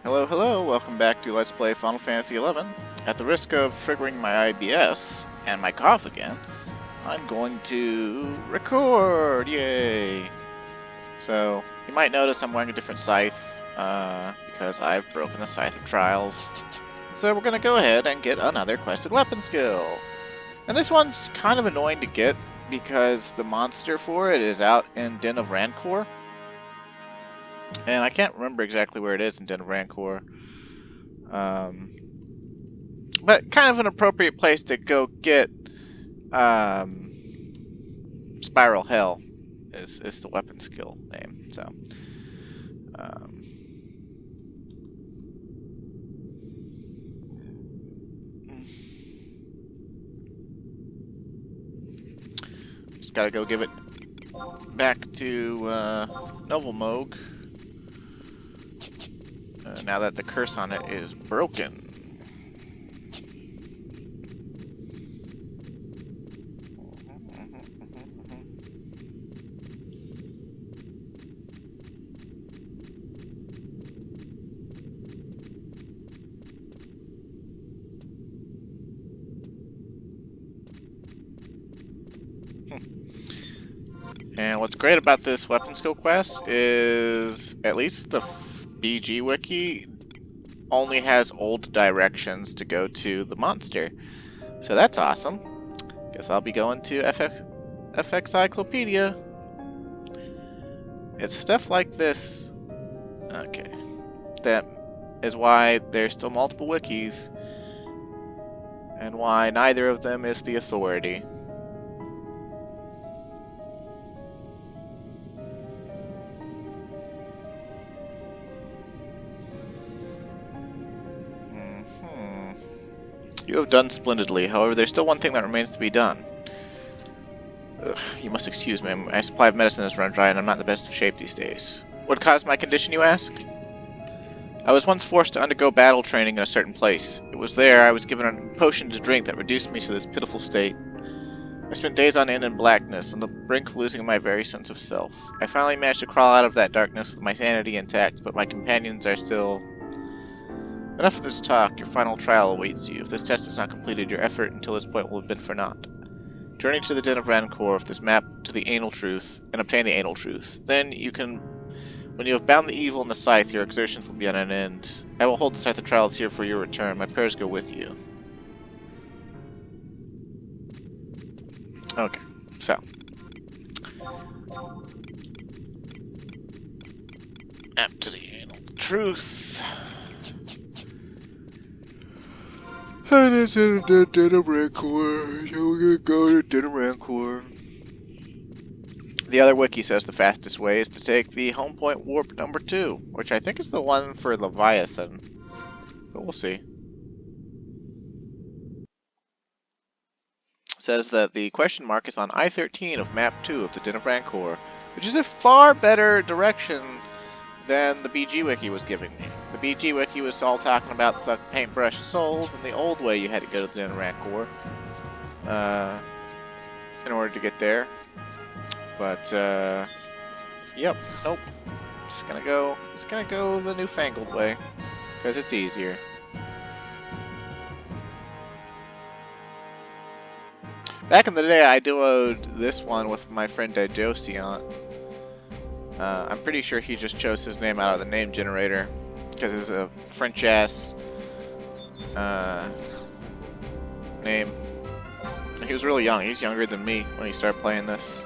Hello, hello, welcome back to Let's Play Final Fantasy XI. At the risk of triggering my IBS and my cough again, I'm going to record, yay! So, you might notice I'm wearing a different scythe, because I've broken the Scythe of Trials. So we're gonna go ahead and get another quested weapon skill. And this one's kind of annoying to get, because the monster for it is out in Den of Rancor. And I can't remember exactly where it is in Den of Rancor. But kind of an appropriate place to go get Spiral Hell is the weapon skill name. So just gotta go give it back to Noble Moog. Now that the curse on it is broken. And what's great about this weapon skill quest is at least the BG wiki only has old directions to go to the monster. So that's awesome. Guess I'll be going to FFXI Clopedia. It's stuff like this. Okay. That is why there's still multiple wikis. And why neither of them is the authority. You have done splendidly. However, there's still one thing that remains to be done. Ugh, you must excuse me. My supply of medicine has run dry and I'm not in the best of shape these days. What caused my condition, you ask? I was once forced to undergo battle training in a certain place. It was there I was given a potion to drink that reduced me to this pitiful state. I spent days on end in blackness, on the brink of losing my very sense of self. I finally managed to crawl out of that darkness with my sanity intact, but my companions are still... Enough of this talk. Your final trial awaits you. If this test is not completed, your effort until this point will have been for naught. Journey to the Den of Rancor with this map to the Anal Truth, and obtain the Anal Truth. Then you can... When you have bound the evil in the scythe, your exertions will be on an end. I will hold the Scythe of Trials here for your return. My prayers go with you. Okay, so. Map to the Anal Truth. And it's in the Den of Rancor, so we're gonna go to Den of Rancor. The other wiki says the fastest way is to take the home point warp number 2, which I think is the one for Leviathan. But we'll see. It says that the question mark is on I-13 of map 2 of the Den of Rancor, which is a far better direction than the BG wiki was giving me. The BG wiki was all talking about the paintbrush souls, and the old way you had to go to the Den of Rancor in order to get there. But yep, nope. Just gonna go the newfangled way because it's easier. Back in the day, I duoed this one with my friend Erpalacion. I'm pretty sure he just chose his name out of the name generator because it's a French-ass name. He was really young. He's younger than me when he started playing this.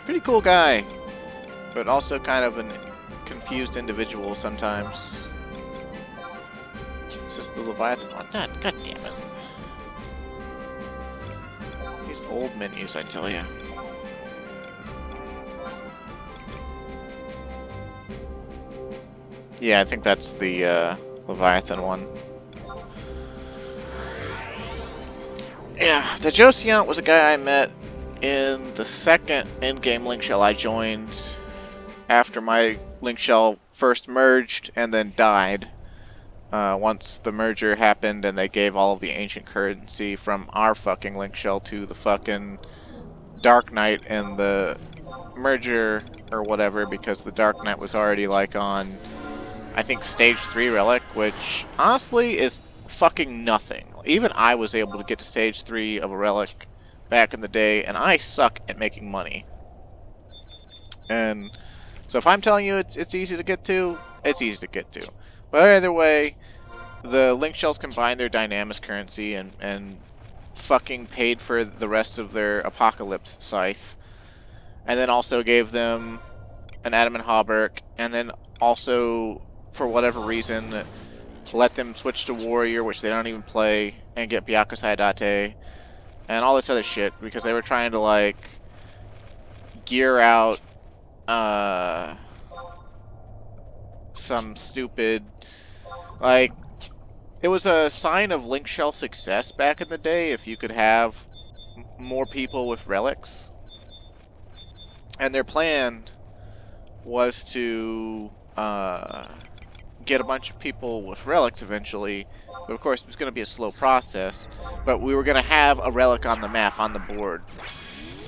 Pretty cool guy, but also kind of a confused individual sometimes. It's just the Leviathan one. God damn it. These old menus, I tell ya. Yeah, I think that's the Leviathan one. Yeah, Erpalacion was a guy I met in the second in-game link shell I joined after my link shell first merged and then died. Once the merger happened and they gave all of the ancient currency from our fucking link shell to the fucking Dark Knight and the merger or whatever, because the Dark Knight was already like on, I think, stage 3 relic, which honestly is fucking nothing. Even I was able to get to stage 3 of a relic back in the day, and I suck at making money. And so if I'm telling you it's easy to get to, it's easy to get to. But either way, the Link Shells combined their Dynamis currency and fucking paid for the rest of their Apocalypse Scythe. And then also gave them an Adamant Hauberk, and then also, for whatever reason, let them switch to Warrior, which they don't even play, and get Byaku's Haidate, and all this other shit, because they were trying to, like, gear out, some stupid, like, it was a sign of Link Shell success back in the day if you could have more people with relics. And their plan was to get a bunch of people with relics eventually, but of course it was going to be a slow process, but we were going to have a relic on the map, on the board,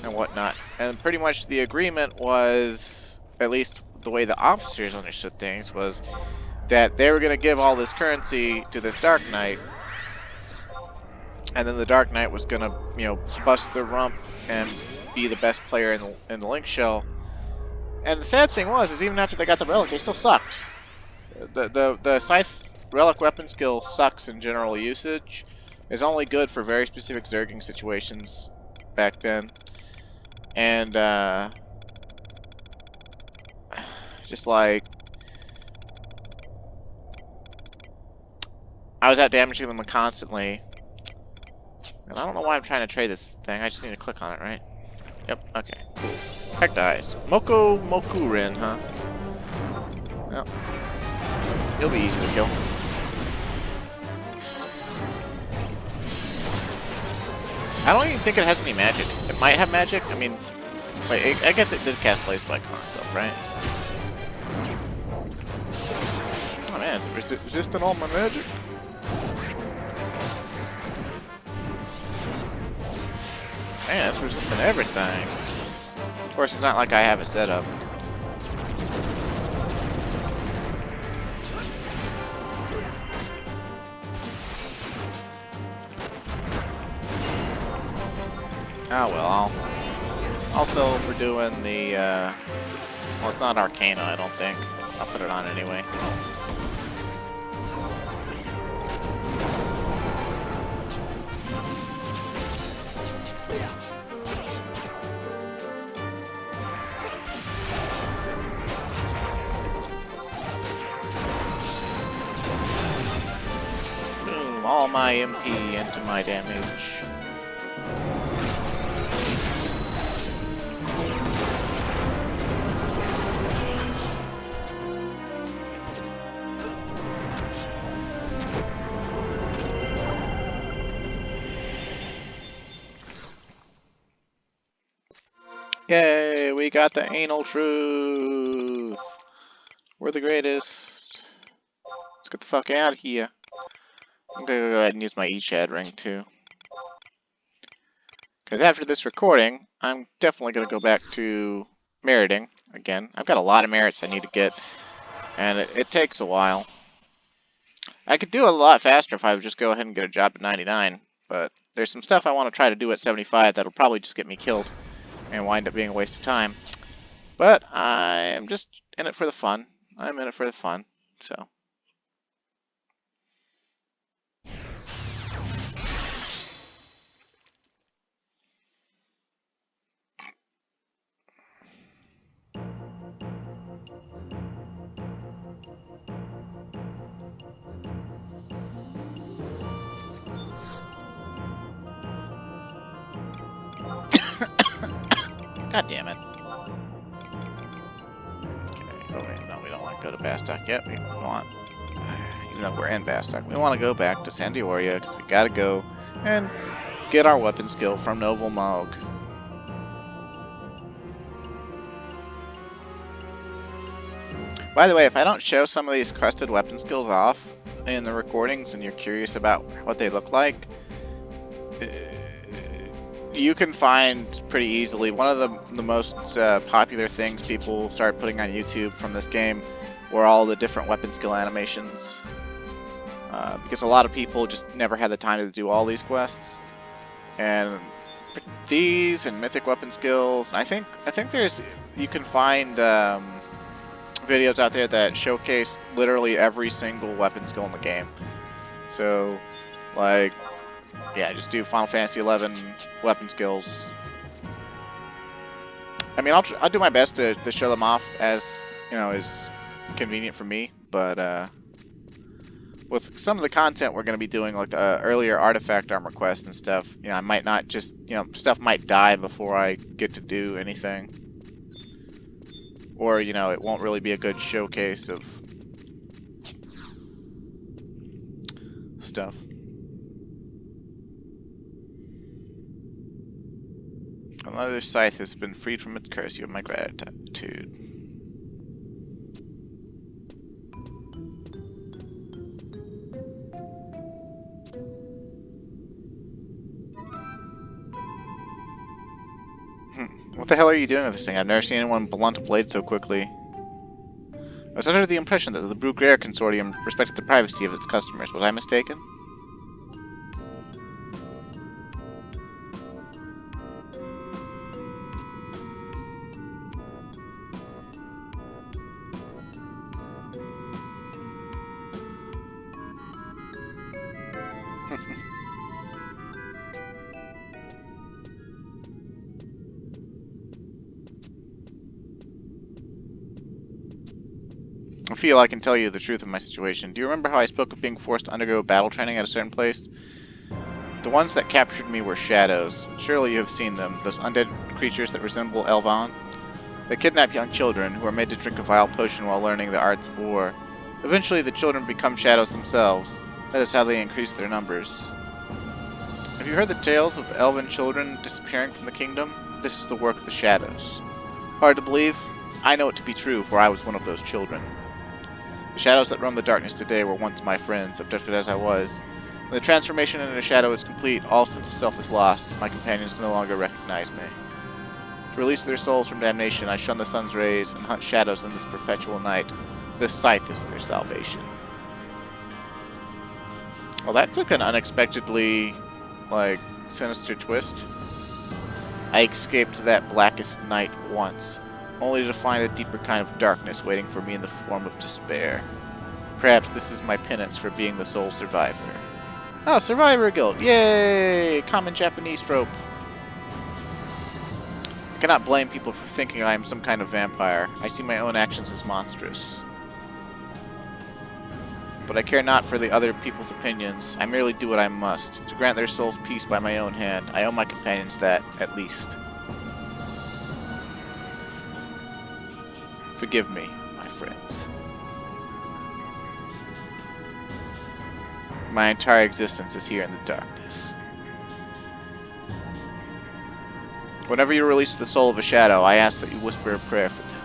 and whatnot. And pretty much the agreement was, at least the way the officers understood things, was that they were going to give all this currency to this Dark Knight, and then the Dark Knight was going to, you know, bust their rump and be the best player in the Link Shell. And the sad thing was, is even after they got the relic, they still sucked. The Scythe relic weapon skill sucks in general usage. It's only good for very specific zerging situations back then. And, just like, I was out damaging them constantly. And I don't know why I'm trying to trade this thing. I just need to click on it, right? Yep, okay. Heck dies. Moko Mokurin, huh? Well, he'll be easy to kill. I don't even think it has any magic. It might have magic. I mean, wait, I guess it did cast Blaze Spike on itself, right? Oh man, is it resistant all my magic? Man, it's resistant everything. Of course, it's not like I have it set up. Oh well, also for doing the, well, it's not Arcana, I don't think. I'll put it on anyway. Boom, all my MP into my damage. Yay, we got the anal truth. We're the greatest. Let's get the fuck out of here. I'm gonna go ahead and use my E-Chad ring too. Because after this recording, I'm definitely gonna go back to meriting again. I've got a lot of merits I need to get, and it takes a while. I could do a lot faster if I would just go ahead and get a job at 99, but there's some stuff I want to try to do at 75 that'll probably just get me killed and wind up being a waste of time. But I'm just in it for the fun. I'm in it for the fun, so. God damn it. Okay, oh wait, no, we don't want to go to Bastok yet. We want, even though we're in Bastok, we want to go back to San Dioria because we gotta go and get our weapon skill from Novel Mog. By the way, if I don't show some of these crested weapon skills off in the recordings and you're curious about what they look like, you can find pretty easily. One of the most popular things people started putting on YouTube from this game were all the different weapon skill animations. Because a lot of people just never had the time to do all these quests. And these and mythic weapon skills, and I think there's, you can find videos out there that showcase literally every single weapon skill in the game. So, like, yeah, just do Final Fantasy 11 weapon skills. I mean, I'll do my best to show them off as, you know, is convenient for me, but with some of the content we're going to be doing, like the earlier artifact armor quests and stuff, you know, I might not just, you know, stuff might die before I get to do anything. Or, you know, it won't really be a good showcase of stuff. Another scythe has been freed from its curse. You have my gratitude. What the hell are you doing with this thing? I've never seen anyone blunt a blade so quickly. I was under the impression that the Bruguiere Consortium respected the privacy of its customers. Was I mistaken? I feel I can tell you the truth of my situation. Do you remember how I spoke of being forced to undergo battle training at a certain place? The ones that captured me were shadows. Surely you have seen them, those undead creatures that resemble Elvaans. They kidnap young children, who are made to drink a vile potion while learning the arts of war. Eventually the children become shadows themselves. That is how they increase their numbers. Have you heard the tales of elven children disappearing from the kingdom? This is the work of the shadows. Hard to believe? I know it to be true, for I was one of those children. The shadows that roam the darkness today were once my friends, abducted as I was. When the transformation into a shadow is complete, all sense of self is lost. My companions no longer recognize me. To release their souls from damnation, I shun the sun's rays and hunt shadows in this perpetual night. This scythe is their salvation. Well, that took an unexpectedly, like, sinister twist. I escaped that blackest night once, only to find a deeper kind of darkness waiting for me in the form of despair. Perhaps this is my penance for being the sole survivor. Oh, Survivor Guild! Yay! Common Japanese trope. I cannot blame people for thinking I am some kind of vampire. I see my own actions as monstrous. But I care not for the other people's opinions. I merely do what I must. To grant their souls peace by my own hand, I owe my companions that, at least. Forgive me, my friends. My entire existence is here in the darkness. Whenever you release the soul of a shadow, I ask that you whisper a prayer for them.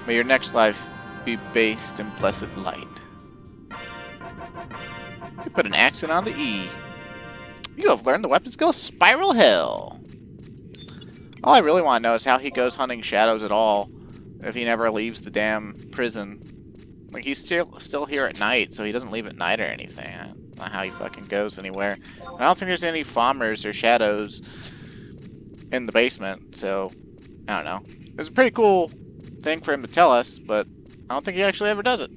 May your next life be bathed in blessed light. You put an accent on the E. You have learned the weapon skill Spiral Hell. All I really want to know is how he goes hunting shadows at all if he never leaves the damn prison. Like, he's still here at night, so he doesn't leave at night or anything. I don't know how he fucking goes anywhere. And I don't think there's any Fommers or shadows in the basement, so I don't know. It's a pretty cool thing for him to tell us, but I don't think he actually ever does it.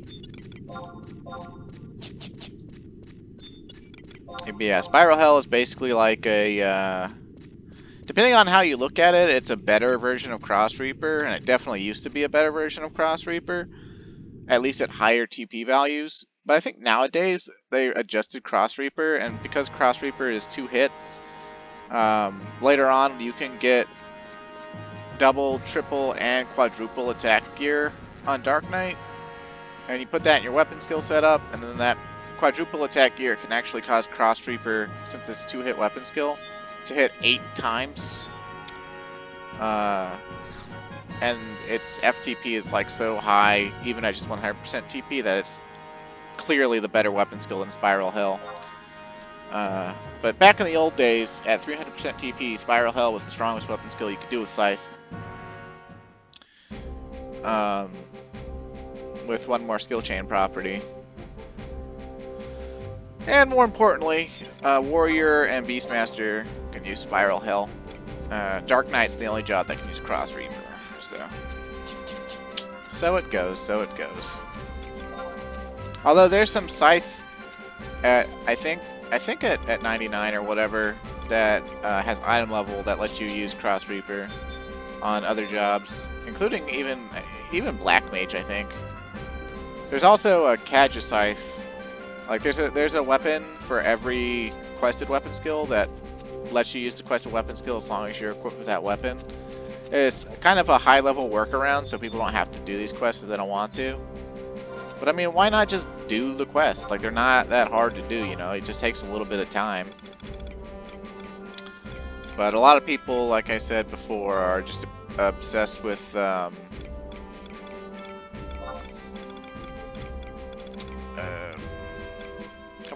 Yeah, Spiral Hell is basically like a, depending on how you look at it, it's a better version of Cross Reaper, and it definitely used to be a better version of Cross Reaper, at least at higher TP values. But I think nowadays they adjusted Cross Reaper, and because Cross Reaper is 2 hits, later on you can get double, triple, and quadruple attack gear on Dark Knight, and you put that in your weapon skill setup, and then that quadruple attack gear can actually cause Cross Reaper, since it's 2-hit weapon skill, to hit 8 times. And its FTP is like so high, even at just 100% TP, that it's clearly the better weapon skill in Spiral Hell. But back in the old days, at 300% TP, Spiral Hell was the strongest weapon skill you could do with Scythe. With one more skill chain property. And more importantly, Warrior and Beastmaster can use Spiral Hell. Dark Knight's the only job that can use Cross Reaper. So it goes, so it goes. Although there's some Scythe at, I think at 99 or whatever, that has item level that lets you use Cross Reaper on other jobs, including even Black Mage, I think. There's also a Kadja Scythe. Like there's a weapon for every quested weapon skill that lets you use the quested weapon skill as long as you're equipped with that weapon. It's kind of a high level workaround so people don't have to do these quests if they don't want to. But I mean, why not just do the quest? Like, they're not that hard to do, you know, it just takes a little bit of time. But a lot of people, like I said before, are just obsessed with come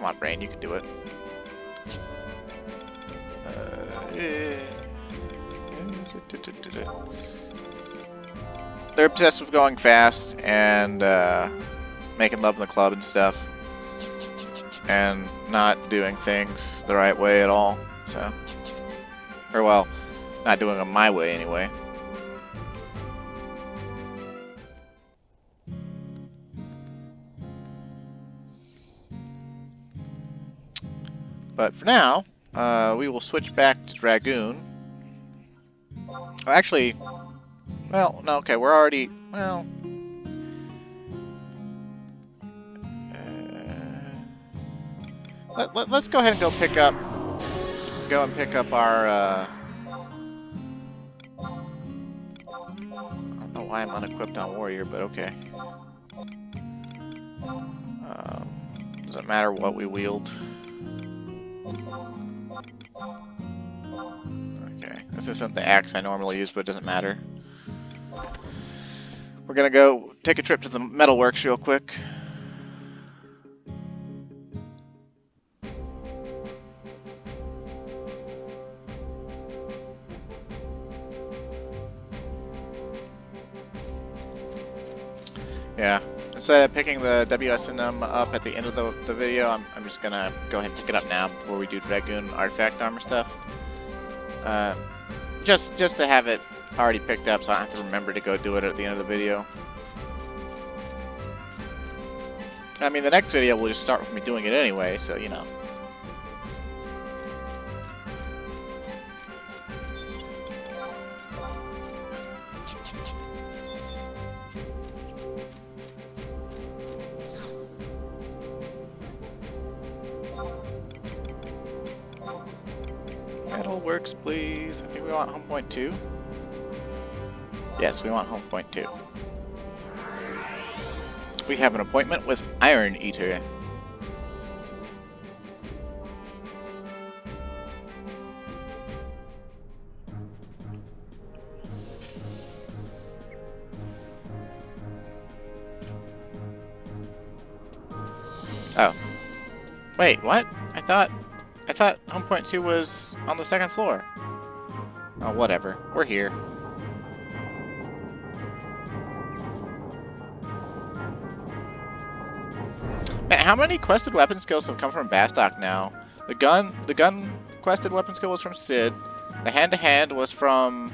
on, brain, you can do it. They're obsessed with going fast and making love in the club and stuff, and not doing things the right way at all. So, or well, not doing them my way anyway. But for now, we will switch back to Dragoon. Actually, well, no, okay, we're already, well, let's go ahead and go pick up our, I don't know why I'm unequipped on Warrior, but okay. Doesn't matter what we wield. Okay, this isn't the axe I normally use, but it doesn't matter. We're gonna go take a trip to the metalworks real quick. Yeah, instead of picking the WSNM up at the end of the video, I'm just gonna go ahead and pick it up now before we do Dragoon artifact armor stuff. Just to have it already picked up, so I don't have to remember to go do it at the end of the video. I mean, the next video will just start with me doing it anyway, so you know. Metalworks, please. I think we want home point 2. Yes, we want home point 2. We have an appointment with Iron Eater. Oh. Wait, what? I thought home point 2 was on the second floor. Oh, whatever. We're here. Man, how many quested weapon skills have come from Bastok now? The gun quested weapon skill was from Sid. The hand-to-hand was from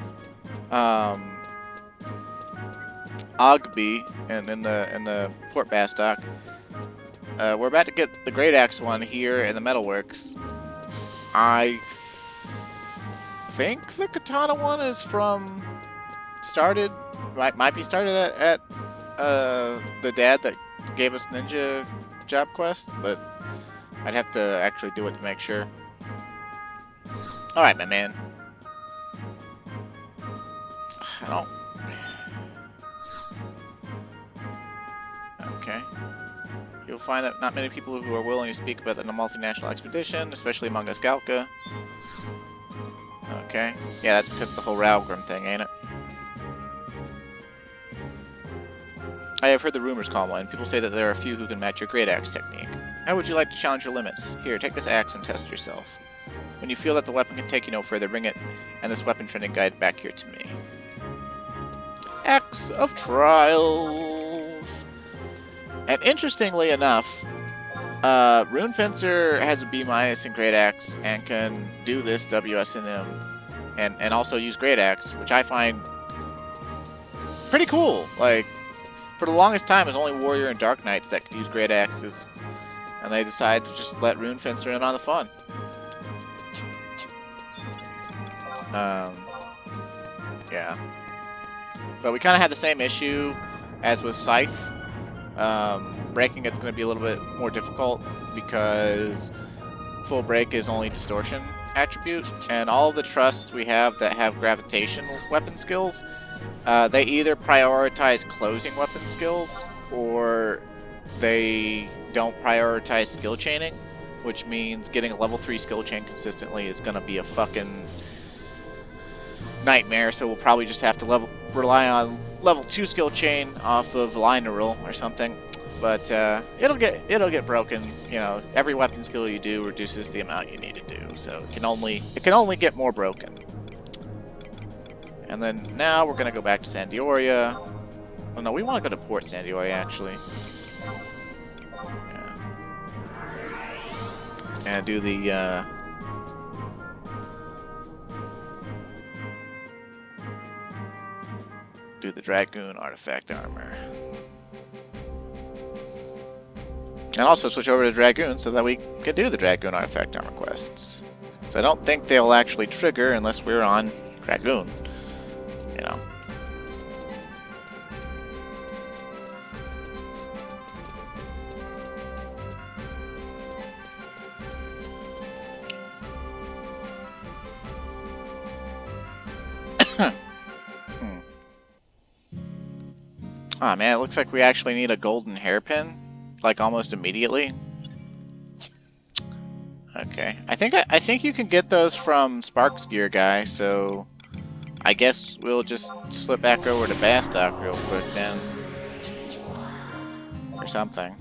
Ogby and in the Port Bastok. We're about to get the Great Axe one here in the Metalworks. I think the Katana one is from might be started at the dad that gave us Ninja job quest, but I'd have to actually do it to make sure. Alright, my man. I don't... Okay. You'll find that not many people who are willing to speak about the multinational expedition, especially among us Galka. Okay. Yeah, that's because of the whole Ralgrim thing, ain't it? I have heard the rumors, Kalma, and people say that there are a few who can match your Great Axe technique. How would you like to challenge your limits? Here, take this axe and test yourself. When you feel that the weapon can take you no further, bring it and this weapon training guide back here to me. Axe of Trials! And interestingly enough, Rune Fencer has a B- in Great Axe and can do this WSNM and also use Great Axe, which I find pretty cool. Like, for the longest time, it was only Warrior and Dark Knights that could use Great Axes, and they decided to just let Rune Fencer in on the fun. Yeah. But we kind of had the same issue as with Scythe. Breaking it's going to be a little bit more difficult because full break is only distortion attribute, and all the trusts we have that have gravitation weapon skills, they either prioritize closing weapon skills or they don't prioritize skill chaining, which means getting a level 3 skill chain consistently is going to be a fucking nightmare. So we'll probably just have to rely on level 2 skill chain off of Lineral or something. But it'll get broken. You know, every weapon skill you do reduces the amount you need to do, so it can only get more broken. And then now we're gonna go back to Sandioria. Oh no, we want to go to Port Sandioria actually. Yeah. And do the Dragoon artifact armor. And also switch over to Dragoon so that we can do the Dragoon artifact armor quests. So I don't think they'll actually trigger unless we're on Dragoon, you know. Ah, man, it looks like we actually need a golden hairpin, like almost immediately. Okay, I think you can get those from Sparks Gear guy, so I guess we'll just slip back over to Bastock real quick then, or something.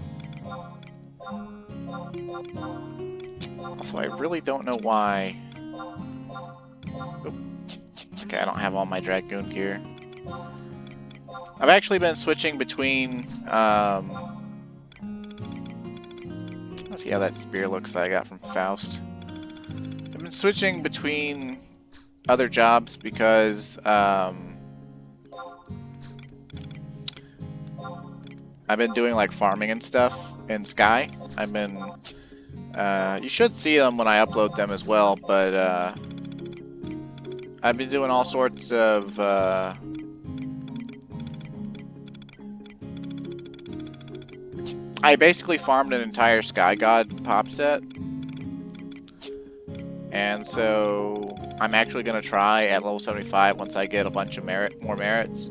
Also, I really don't know why. Oop. Okay, I don't have all my Dragoon gear. I've actually been switching between, let's see how that spear looks that I got from Faust. I've been switching between other jobs because, I've been doing like farming and stuff in Sky. I've been, you should see them when I upload them as well, but, I've been doing all sorts of, I basically farmed an entire Sky God pop set, and so I'm actually going to try at level 75 once I get a bunch of more merits.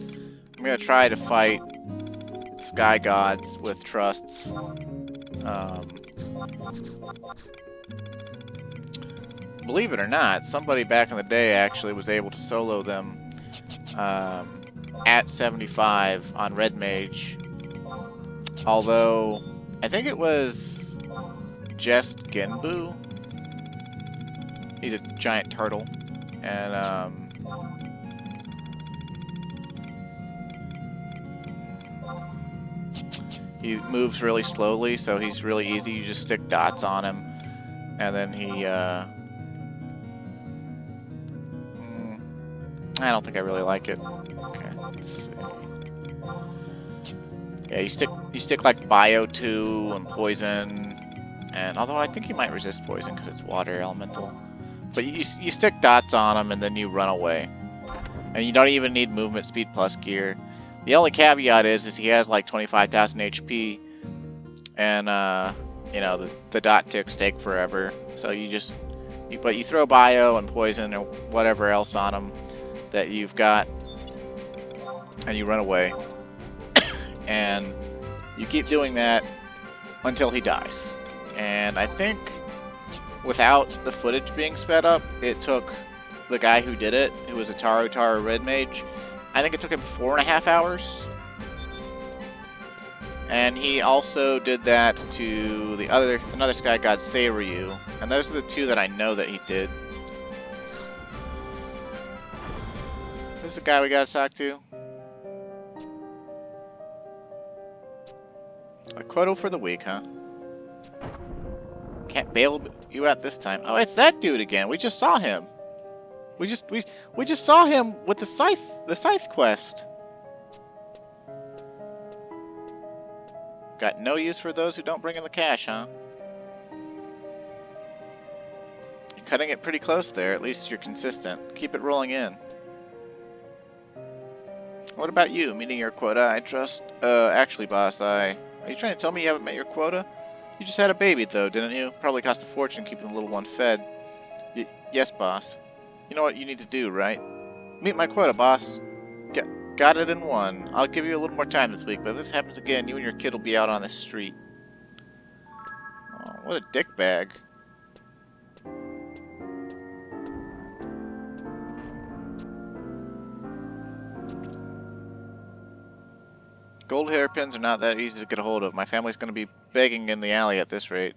I'm going to try to fight Sky Gods with trusts. Believe it or not, somebody back in the day actually was able to solo them at 75 on Red Mage. Although, I think it was just Genbu. He's a giant turtle. And, he moves really slowly, so he's really easy. You just stick dots on him. And then he, I don't think I really like it. Okay, let's see. Yeah, you stick like Bio 2 and Poison, and although I think he might resist Poison because it's Water Elemental. But you stick dots on him and then you run away. And you don't even need Movement Speed Plus gear. The only caveat is he has like 25,000 HP, and you know, the dot ticks take forever. So you throw Bio and Poison or whatever else on him that you've got, and you run away. And you keep doing that until he dies. And I think without the footage being sped up, it took the guy who did it, who was a Taru Red Mage, I think it took him 4.5 hours. And he also did that to another sky god, Seiryu. And those are the two that I know that he did. This is the guy we gotta talk to. A quota for the week, huh? Can't bail you out this time. Oh, it's that dude again. We just saw him. We just saw him with the scythe quest. Got no use for those who don't bring in the cash, huh? You're cutting it pretty close there. At least you're consistent. Keep it rolling in. What about you? Meeting your quota, I trust? Actually, boss, are you trying to tell me you haven't met your quota? You just had a baby, though, didn't you? Probably cost a fortune keeping the little one fed. Yes, boss. You know what you need to do, right? Meet my quota, boss. Got it in one. I'll give you a little more time this week, but if this happens again, you and your kid will be out on the street. Oh, what a dickbag. Gold hairpins are not that easy to get a hold of. My family's going to be begging in the alley at this rate.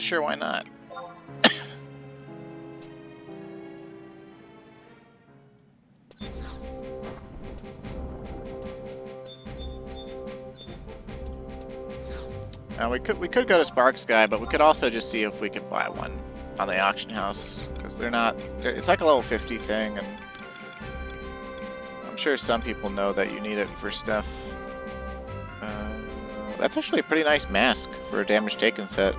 Sure, why not? We could go to Spark Sky, but we could also just see if we could buy one on the auction house, because it's like a level 50 thing, and I'm sure some people know that you need it for stuff. That's actually a pretty nice mask for a damage taken set,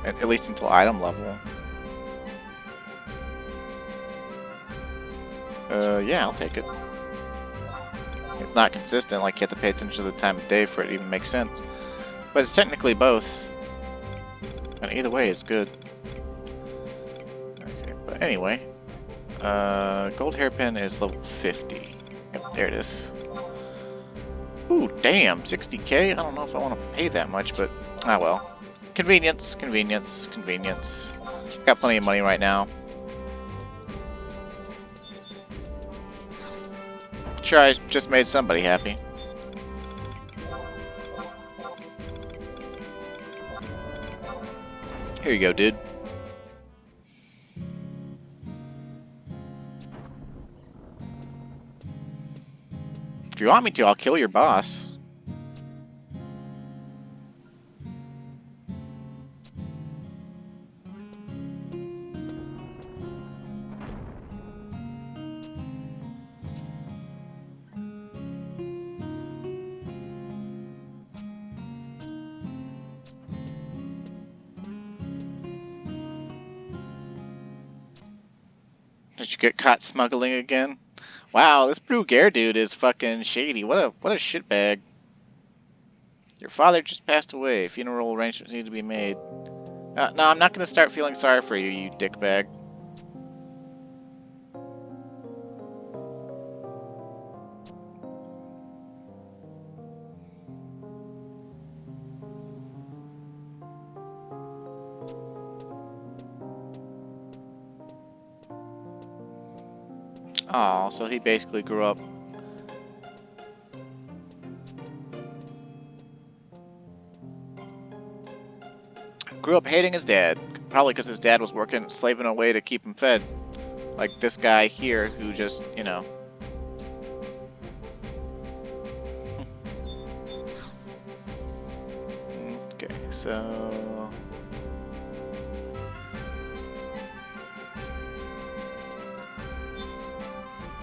at least until item level. Yeah, I'll take it. It's not consistent, like you have to pay attention to the time of day for it to even make sense. But it's technically both. And either way, it's good. Okay, but anyway. Gold hairpin is level 50. Yep, there it is. Ooh, damn, 60k? I don't know if I want to pay that much, but ah well. Convenience, convenience, convenience. Got plenty of money right now. Sure, I just made somebody happy. Here you go, dude. If you want me to, I'll kill your boss. Did you get caught smuggling again? Wow, this Bruguer dude is fucking shady. What a shitbag. Your father just passed away. Funeral arrangements need to be made. No, I'm not gonna start feeling sorry for you, you dickbag. Oh, so he basically grew up. Grew up hating his dad. Probably because his dad was working, slaving away to keep him fed. Like this guy here who just, you know. Okay, so.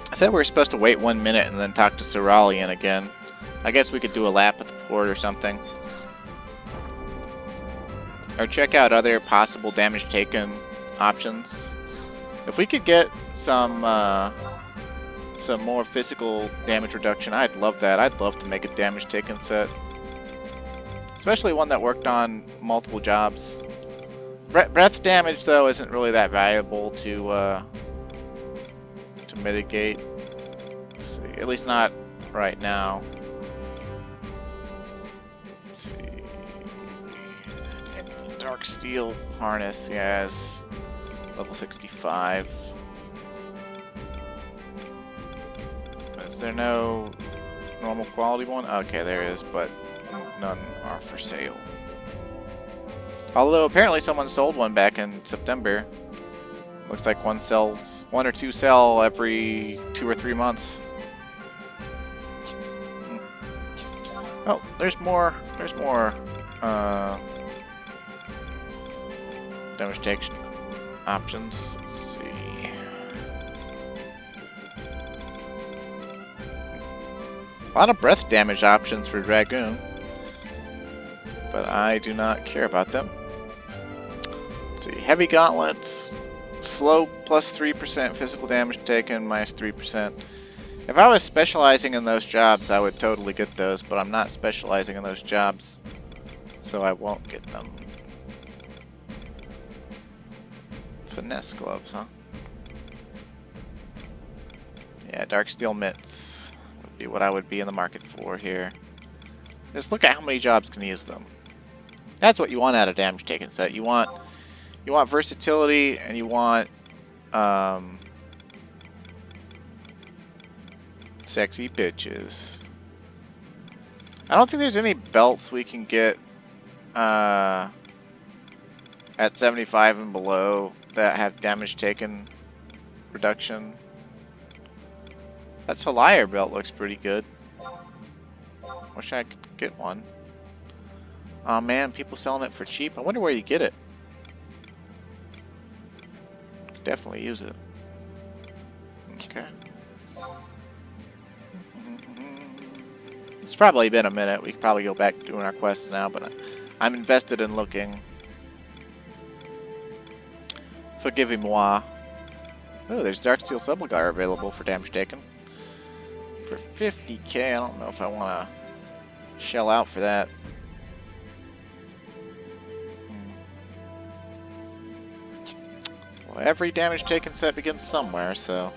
I said we were supposed to wait 1 minute and then talk to Erpalacion again. I guess we could do a lap at the port or something. Or check out other possible damage taken options. If we could get some more physical damage reduction, I'd love that. I'd love to make a damage taken set. Especially one that worked on multiple jobs. Breath damage, though, isn't really that valuable to mitigate. Let's see. At least not right now. Let's see. Dark steel harness, yes. Level 65. Let's Is there no normal quality one? Okay, there is, but none are for sale. Although apparently someone sold one back in September. Looks like one or two sell every 2 or 3 months. Oh, there's more. There's more demonstration options. Let's see. A lot of breath damage options for Dragoon, but I do not care about them. Let's see. Heavy gauntlets, slow plus 3% physical damage taken, minus 3%. If I was specializing in those jobs, I would totally get those, but I'm not specializing in those jobs, so I won't get them. Finesse gloves, huh? Yeah, dark steel mitts would be what I would be in the market for here. Just look at how many jobs can use them. That's what you want out of damage taken set. You want versatility, and you want sexy bitches. I don't think there's any belts we can get at 75 and below that have damage taken reduction. That Solire belt looks pretty good. Wish I could get one. Oh man, people selling it for cheap. I wonder where you get it. Could definitely use it. Okay. It's probably been a minute. We could probably go back to doing our quests now, but I'm invested in looking. Forgive-moi. Oh, there's Dark Steel Subligar available for damage taken. For 50k, I don't know if I want to shell out for that. Well, every damage taken set begins somewhere, so...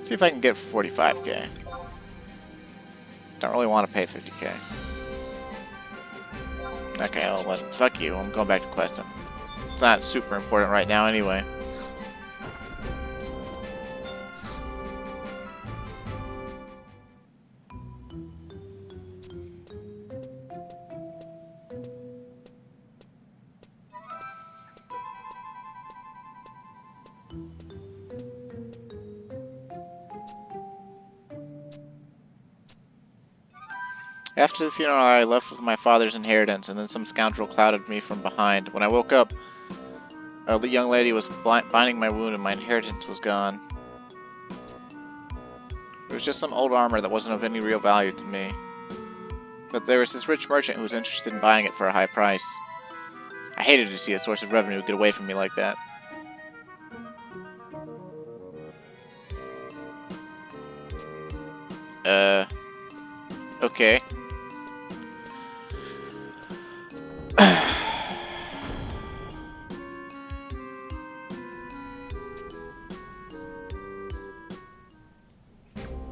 See if I can get it for 45k. Don't really want to pay 50k. Okay, well then, fuck you. I'm going back to questing. It's not super important right now anyway. After the funeral, I left with my father's inheritance, and then some scoundrel clouded me from behind. When I woke up, the young lady was binding my wound, and my inheritance was gone. It was just some old armor that wasn't of any real value to me. But there was this rich merchant who was interested in buying it for a high price. I hated to see a source of revenue get away from me like that. Okay.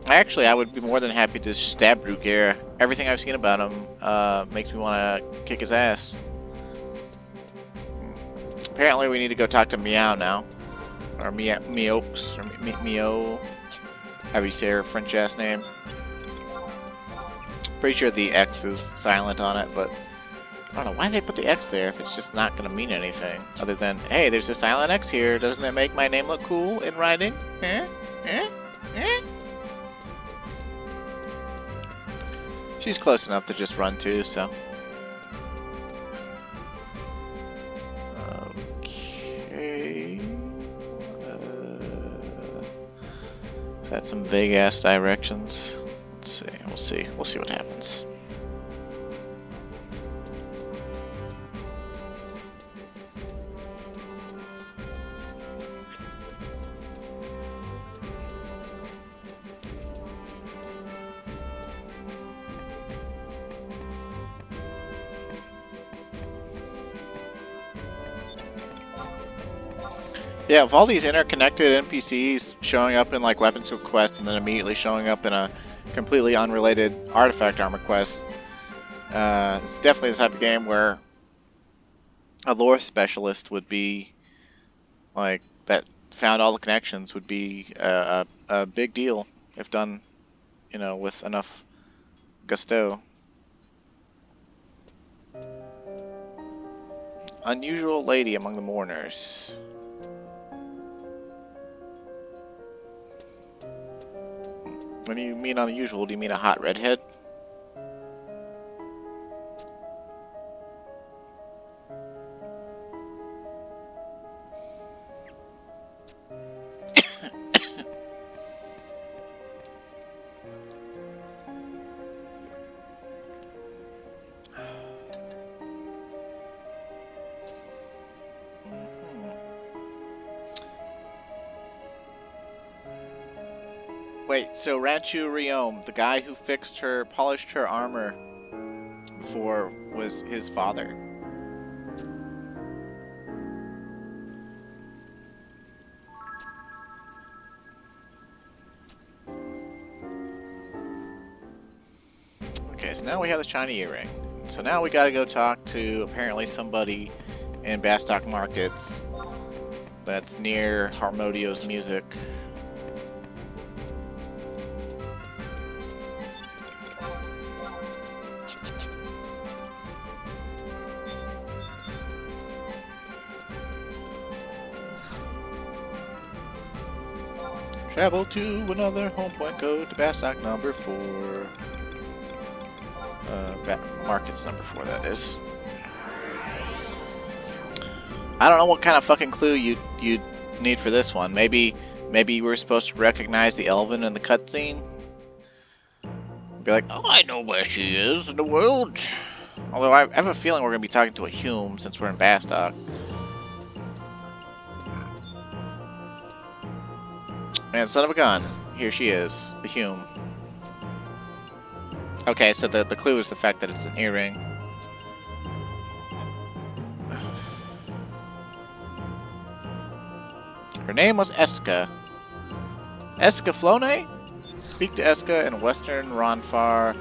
Actually, I would be more than happy to stab Bruguera. Everything I've seen about him makes me want to kick his ass. Apparently, we need to go talk to Meow now. Or Meox, or Mio. How do you say her French-ass name? Pretty sure the X is silent on it, but I don't know why they put the X there if it's just not going to mean anything. Other than, hey, there's a silent X here. Doesn't it make my name look cool in writing? Eh? Eh? Eh? She's close enough to just run to, so. Okay. Is that some vague-ass directions? Let's see. We'll see. We'll see what happens. Yeah, with all these interconnected NPCs showing up in like weapons quest and then immediately showing up in a completely unrelated artifact armor quest, it's definitely the type of game where a lore specialist would be like that found all the connections would be a big deal if done, you know, with enough gusto. Unusual lady among the mourners. When you mean unusual, do you mean a hot redhead? Wait, so Ranchu Riom, the guy who polished her armor before, was his father? Okay, so now we have the shiny earring. So now we gotta go talk to apparently somebody in Bastock Markets that's near Harmodio's music. Travel to another home point, go to Bastock number 4. Markets number 4, that is. I don't know what kind of fucking clue you'd need for this one. Maybe you were supposed to recognize the Elvan in the cutscene. Be like, oh, I know where she is in the world. Although I have a feeling we're gonna be talking to a Hume since we're in Bastock. And son of a gun, here she is, the Hume. Okay, so the clue is the fact that it's an earring. Her name was Eska. Eska Flone? Speak to Eska in Western Ronfar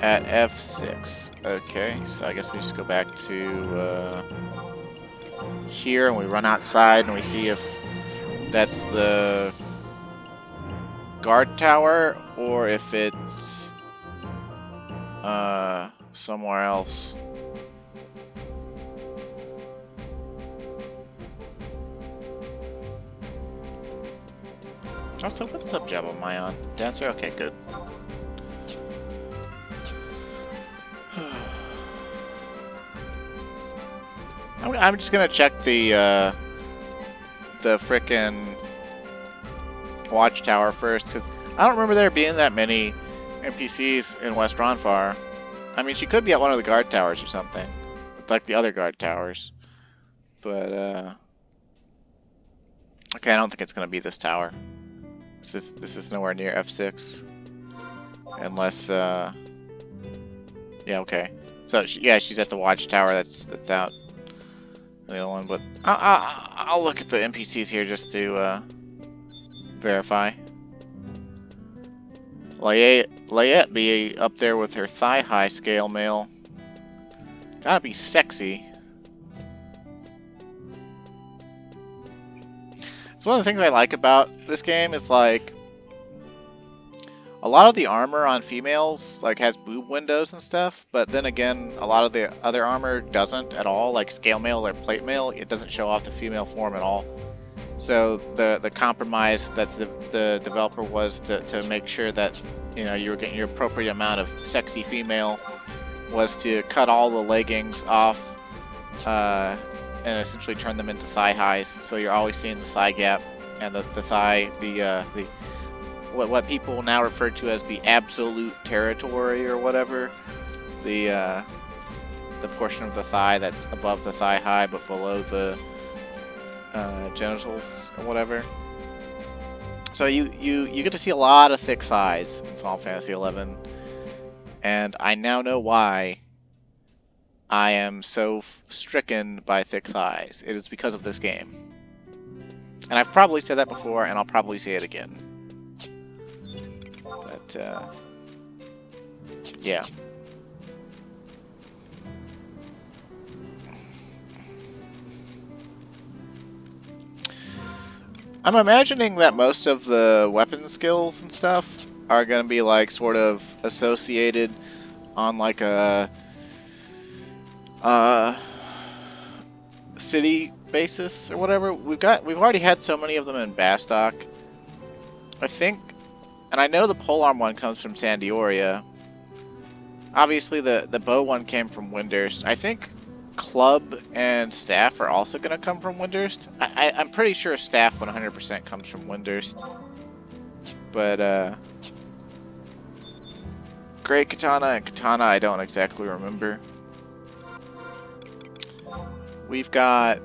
at F6. Okay, so I guess we just go back to here and we run outside and we see if that's the guard tower or if it's somewhere else. Also, what sub-job am I on? Dancer? Okay, good. I'm just gonna check the frickin' watchtower first, because I don't remember there being that many NPCs in West Ronfar. I mean, she could be at one of the guard towers or something, like the other guard towers. But, okay, I don't think it's gonna be this tower. This is nowhere near F6. Unless, yeah, okay. So, yeah, she's at the watchtower that's out. The other one, but I'll look at the NPCs here just to, verify. Layette be up there with her thigh-high scale mail. Gotta be sexy. It's one of the things I like about this game is like a lot of the armor on females like has boob windows and stuff, but then again a lot of the other armor doesn't at all, like scale mail or plate mail. It doesn't show off the female form at all. So the compromise that the developer was to make sure that, you know, you were getting your appropriate amount of sexy female was to cut all the leggings off and essentially turn them into thigh highs, so you're always seeing the thigh gap and the thigh, what people now refer to as the absolute territory or whatever, the portion of the thigh that's above the thigh high but below the genitals or whatever. So you get to see a lot of thick thighs in Final Fantasy XI, and I now know why I am so stricken by thick thighs. It is because of this game. And I've probably said that before, and I'll probably say it again. But, yeah. I'm imagining that most of the weapon skills and stuff are going to be like sort of associated on like a city basis or whatever. We've already had so many of them in Bastock. I think, and I know the polearm one comes from Sandioria. Obviously the bow one came from Windurst. I think club and staff are also going to come from Windurst. I'm pretty sure staff 100% comes from Windurst. But Great Katana and Katana I don't exactly remember. We've got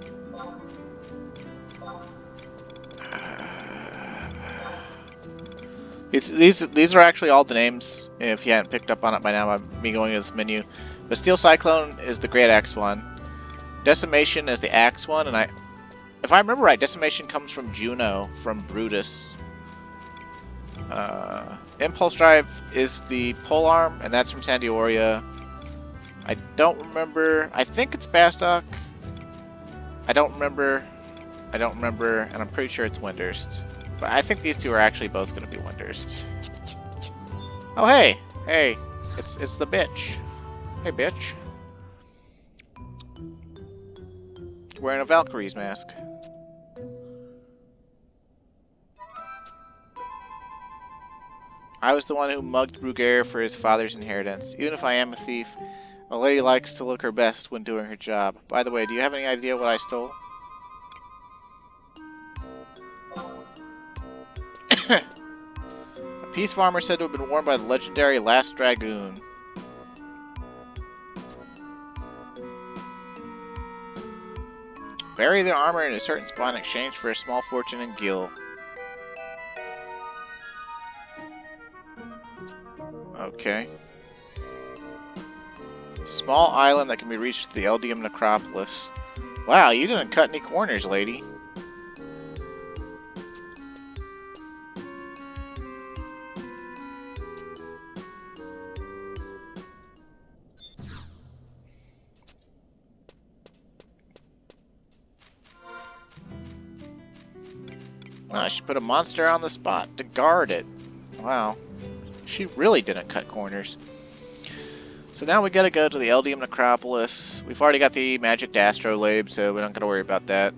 these are actually all the names, if you hadn't picked up on it by now by me going to this menu. But Steel Cyclone is the Great Axe one. Decimation is the Axe one, and if I remember right, Decimation comes from Juno, from Brutus. Impulse Drive is the polearm, and that's from Sandioria. I don't remember. I think it's Bastock. I don't remember, and I'm pretty sure it's Windurst. But I think these two are actually both going to be Windurst. Oh, hey! Hey, it's the bitch. Hey, bitch. Wearing a Valkyrie's mask. I was the one who mugged Bruguer for his father's inheritance. Even if I am a thief, a lady likes to look her best when doing her job. By the way, do you have any idea what I stole? A peace farmer said to have been worn by the legendary Last Dragoon. Bury their armor in a certain spot in exchange for a small fortune in gil. Okay. Small island that can be reached to the Eldium Necropolis. Wow, you didn't cut any corners, lady. Oh, she put a monster on the spot to guard it. Wow. She really didn't cut corners. So now we gotta go to the Eldium Necropolis. We've already got the magic Astrolabe, so we're not gonna worry about that.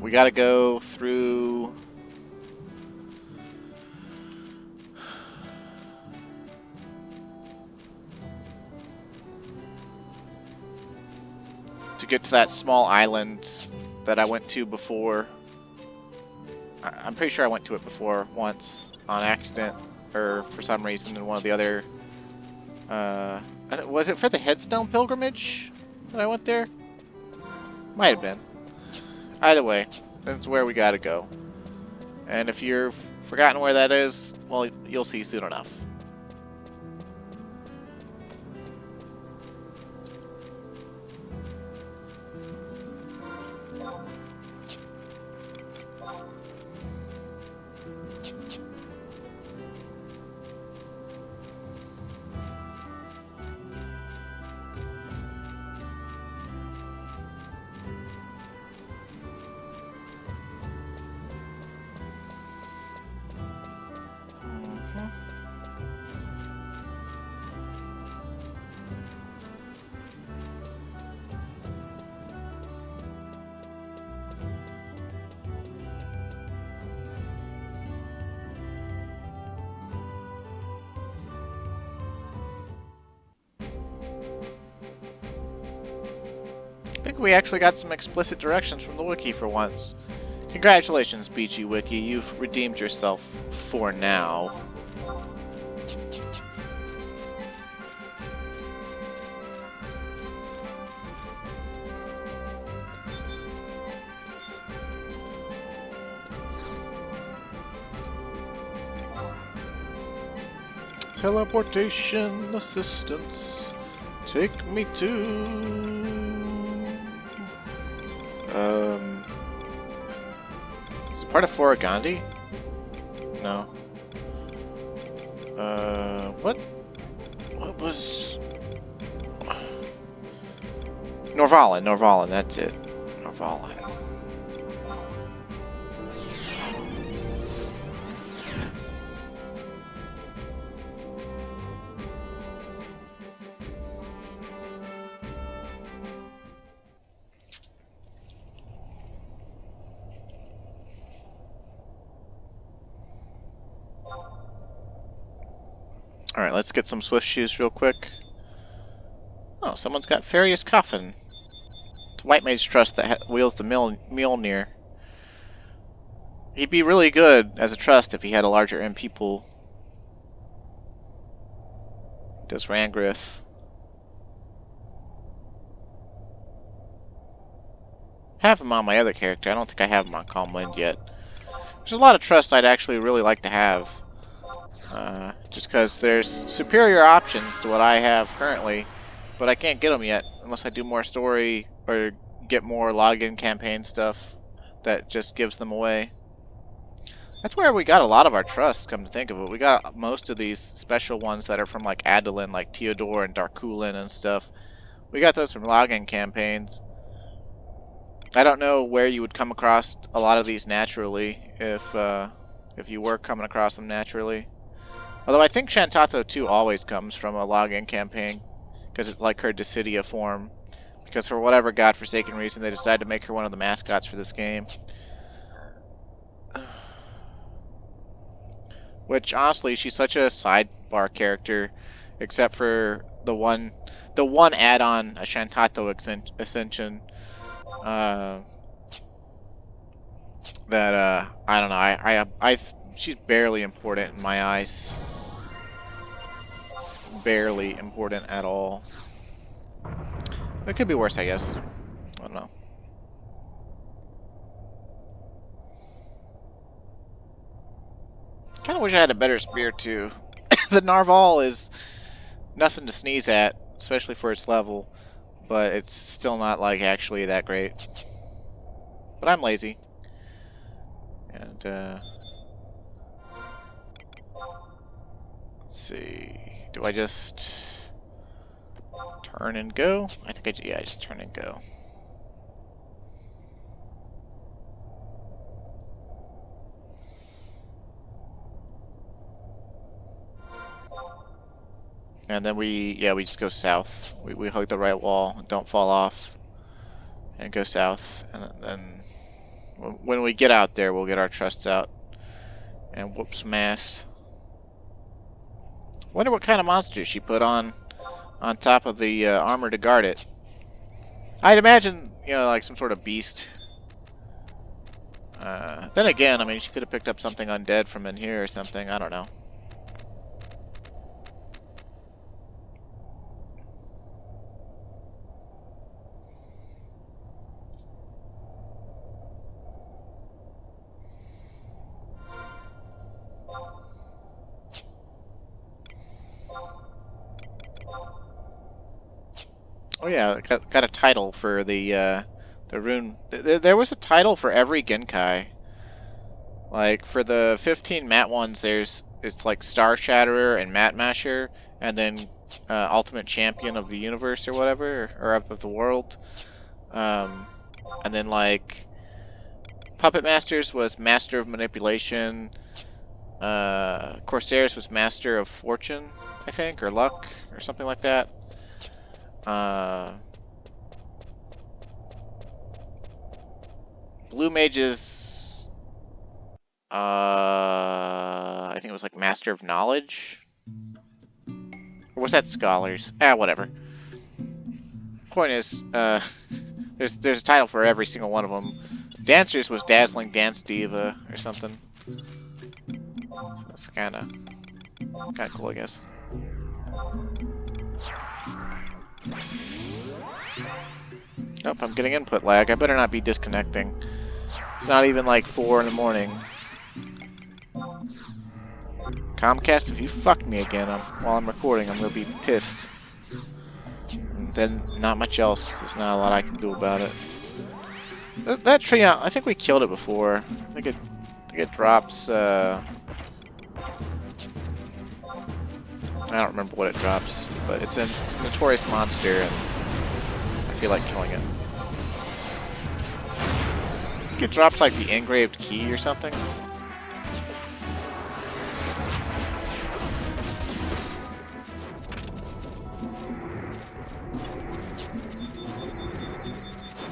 We gotta go through... to get to that small island that I went to before. I'm pretty sure I went to it before once on accident or for some reason in one of the other was it for the Headstone Pilgrimage that I went there? Might have been. Either way, that's where we gotta go. And if you've forgotten where that is, well, you'll see soon enough. I think we actually got some explicit directions from the wiki for once. Congratulations, Beachy Wiki, you've redeemed yourself for now. Teleportation assistance, take me to... Is it part of Foragandi? No. What was... Norvalin, that's it. Norvalin. Alright, let's get some swift shoes real quick. Oh, someone's got Farius Coffin. It's White Mage's Trust that wields the Mjolnir. He'd be really good as a trust if he had a larger MP pool. Does Rangrith. I have him on my other character. I don't think I have him on Calm Wind yet. There's a lot of trust I'd actually really like to have. Just because there's superior options to what I have currently, but I can't get them yet unless I do more story or get more login campaign stuff that just gives them away. That's where we got a lot of our trusts, come to think of it. We got most of these special ones that are from like Adolin, like Teodor and Darkulin and stuff. We got those from login campaigns. I don't know where you would come across a lot of these naturally, if you were coming across them naturally. Although I think Shantato 2 always comes from a login campaign, because it's like her Dissidia form. Because for whatever godforsaken reason, they decided to make her one of the mascots for this game. Which, honestly, she's such a sidebar character, except for the one add-on, a Shantato Ascension, that, I don't know, she's barely important in my eyes. Barely important at all. It could be worse, I guess. I don't know. Kinda wish I had a better spear, too. The Narval is nothing to sneeze at, especially for its level, but it's still not, like, actually that great. But I'm lazy. And, let's see. Do I just turn and go? I think I just turn and go. And then we just go south. We hug the right wall, don't fall off, and go south. And then when we get out there, we'll get our trusts out and whoop some ass. Wonder what kind of monster she put on top of the armor to guard it. I'd imagine, you know, like some sort of beast. Then again, I mean, she could have picked up something undead from in here or something. I don't know. Oh yeah, got a title for the rune. There was a title for every Genkai. Like for the 15 mat ones, it's like Star Shatterer and Mat Masher, and then Ultimate Champion of the Universe or whatever, or of the world. And then like Puppet Masters was Master of Manipulation. Corsairs was Master of Fortune, I think, or Luck, or something like that. Blue Mages, I think it was like Master of Knowledge, or was that Scholars? Whatever. Point is, there's a title for every single one of them. Dancers was Dazzling Dance Diva or something. So that's kind of cool, I guess. Nope, I'm getting input lag. I better not be disconnecting. It's not even like 4 in the morning. Comcast, if you fuck me again while I'm recording, I'm gonna be pissed. And then not much else, 'cause there's not a lot I can do about it. That tree, I think we killed it before. I think it drops, I don't remember what it drops, but it's a notorious monster, and I feel like killing it. I think it drops like the engraved key or something.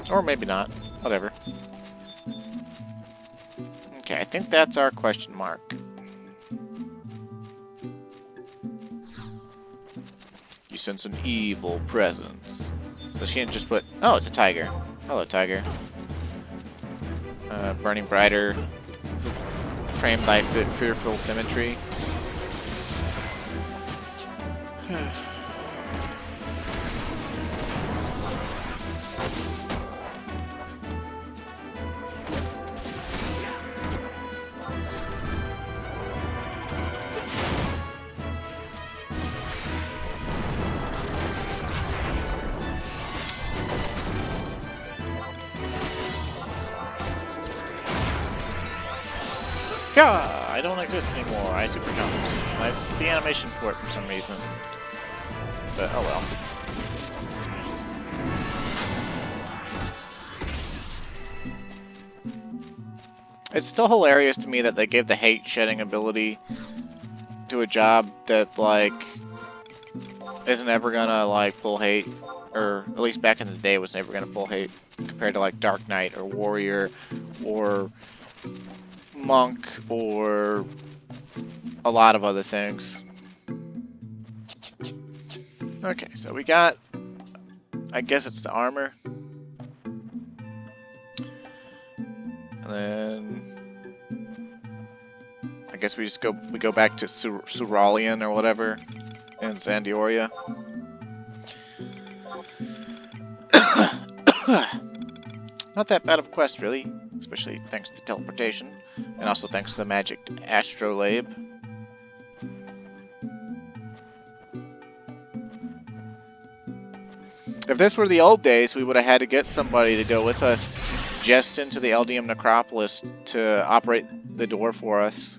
Or maybe not. Whatever. Okay, I think that's our question mark. You sense an evil presence. So she didn't just put, oh, it's a tiger. Hello, tiger. Burning brighter. Frame thy fearful symmetry. Yeah, I don't exist anymore. I super jumped. The animation for it for some reason. But oh well. It's still hilarious to me that they gave the hate shedding ability to a job that like isn't ever gonna like pull hate, or at least back in the day was never gonna pull hate compared to like Dark Knight or Warrior or Monk or a lot of other things. Okay, so we got, I guess it's the armor. And then I guess we go back to Cerulean or whatever in Zandioria. Not that bad of a quest, really, especially thanks to teleportation, and also thanks to the magic astrolabe. If this were the old days, we would have had to get somebody to go with us just into the Eldium Necropolis to operate the door for us.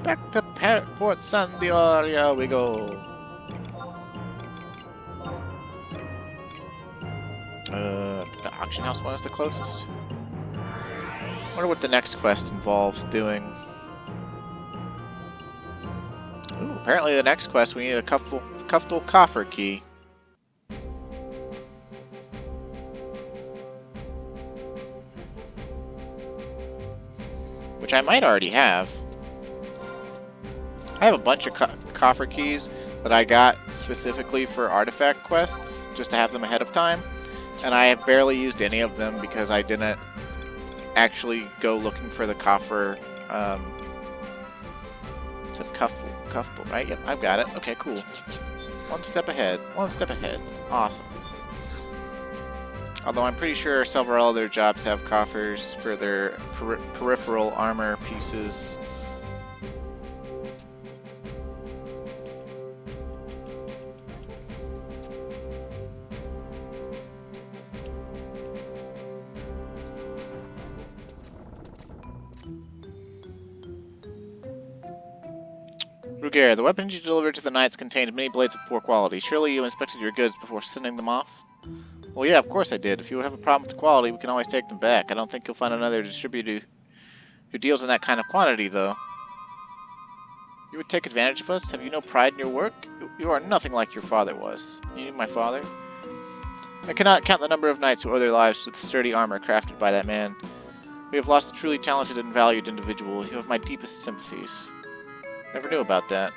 Back to Port Zandioria we go. The auction house one is the closest. Wonder what the next quest involves doing. Ooh, apparently the next quest we need a Kuftal coffer key. Which I might already have. I have a bunch of coffer keys that I got specifically for artifact quests, just to have them ahead of time. And I have barely used any of them because I didn't actually go looking for the coffer. It's a Kuftal, right? Yep, I've got it. Okay, cool. One step ahead. One step ahead. Awesome. Although I'm pretty sure several other jobs have coffers for their peripheral armor pieces. Brugere, the weapons you delivered to the knights contained many blades of poor quality. Surely you inspected your goods before sending them off? Well, yeah, of course I did. If you have a problem with the quality, we can always take them back. I don't think you'll find another distributor who deals in that kind of quantity, though. You would take advantage of us? Have you no pride in your work? You are nothing like your father was. You knew my father? I cannot count the number of knights who owe their lives to the sturdy armor crafted by that man. We have lost a truly talented and valued individual. You have my deepest sympathies. Never knew about that.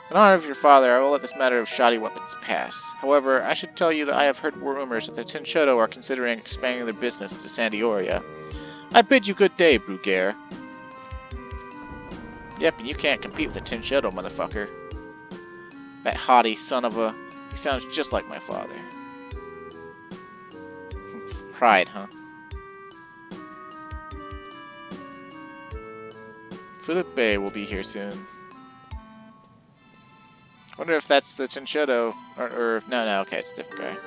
In honor of your father, I will let this matter of shoddy weapons pass. However, I should tell you that I have heard rumors that the Tinshoto are considering expanding their business to Zandioria. I bid you good day, Brugere. Yep, and you can't compete with the Tinshoto, motherfucker. That haughty son of a... He sounds just like my father. Pride, huh? Felipe will be here soon. Wonder if that's the Tinshoto, or no, okay, it's a different guy.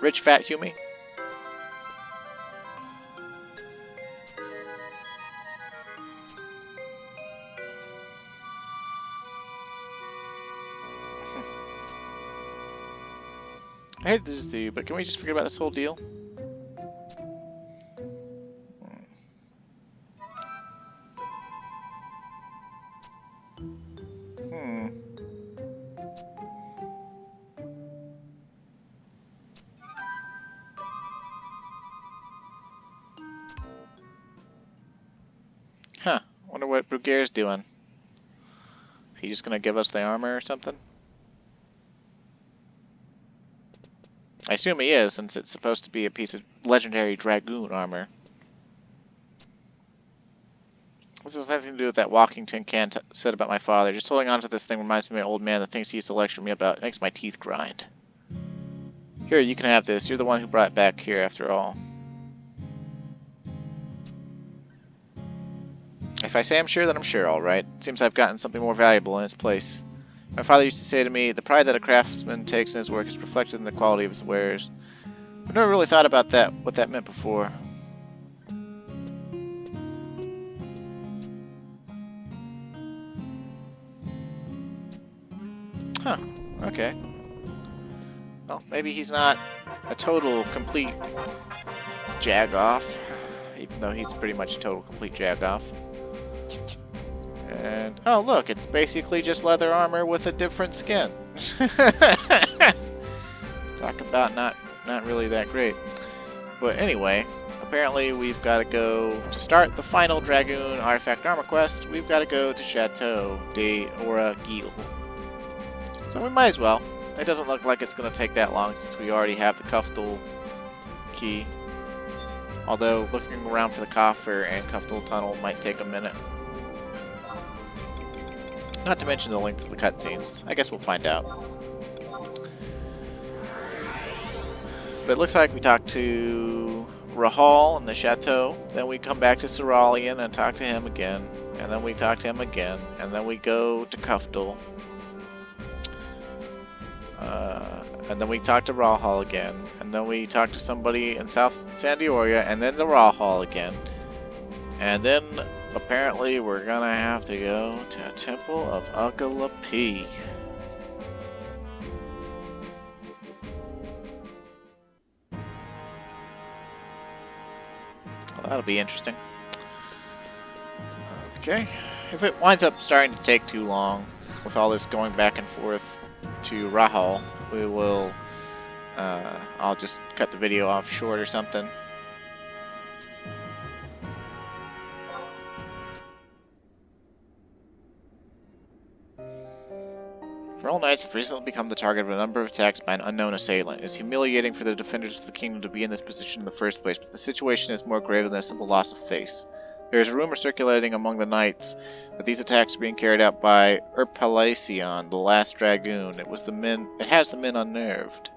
Rich fat Humi. I hate this to you, but can we just forget about this whole deal? Huh. Wonder what Bruguière's doing. Is he just gonna give us the armor or something? I assume he is, since it's supposed to be a piece of legendary dragoon armor. This has nothing to do with that walking tin can said about my father. Just holding on to this thing reminds me of my old man, the things he used to lecture me about. It makes my teeth grind. Here, you can have this. You're the one who brought it back here, after all. If I say I'm sure, then I'm sure, alright. Seems I've gotten something more valuable in its place. My father used to say to me, the pride that a craftsman takes in his work is reflected in the quality of his wares. I've never really thought about that, what that meant before. Huh, okay. Well, maybe he's not a total, complete jag-off, even though he's pretty much a total, complete jag-off. And, oh look, it's basically just leather armor with a different skin. Talk about not really that great. But anyway, apparently we've got to go, to start the final Dragoon Artifact Armor quest, we've got to go to Chateau de Oragil. So we might as well. It doesn't look like it's going to take that long since we already have the Kuftal key. Although, looking around for the coffer and Kuftal tunnel might take a minute. Not to mention the length of the cutscenes. I guess we'll find out. But it looks like we talked to Rahal in the chateau, then we come back to Cerulean and talk to him again, and then we talk to him again, and then we go to Kuftal. And then we talk to Rahal again, and then we talk to somebody in South Sandioria, and then to Rahal again. And then, apparently, we're gonna have to go to a Temple of Ugalapi. Well, that'll be interesting. Okay. If it winds up starting to take too long, with all this going back and forth to Rahal, we will, I'll just cut the video off short or something. Feral Knights have recently become the target of a number of attacks by an unknown assailant. It is humiliating for the defenders of the kingdom to be in this position in the first place, but the situation is more grave than a simple loss of face. There is a rumor circulating among the knights that these attacks are being carried out by Erpalacion, the last dragoon. It has the men unnerved.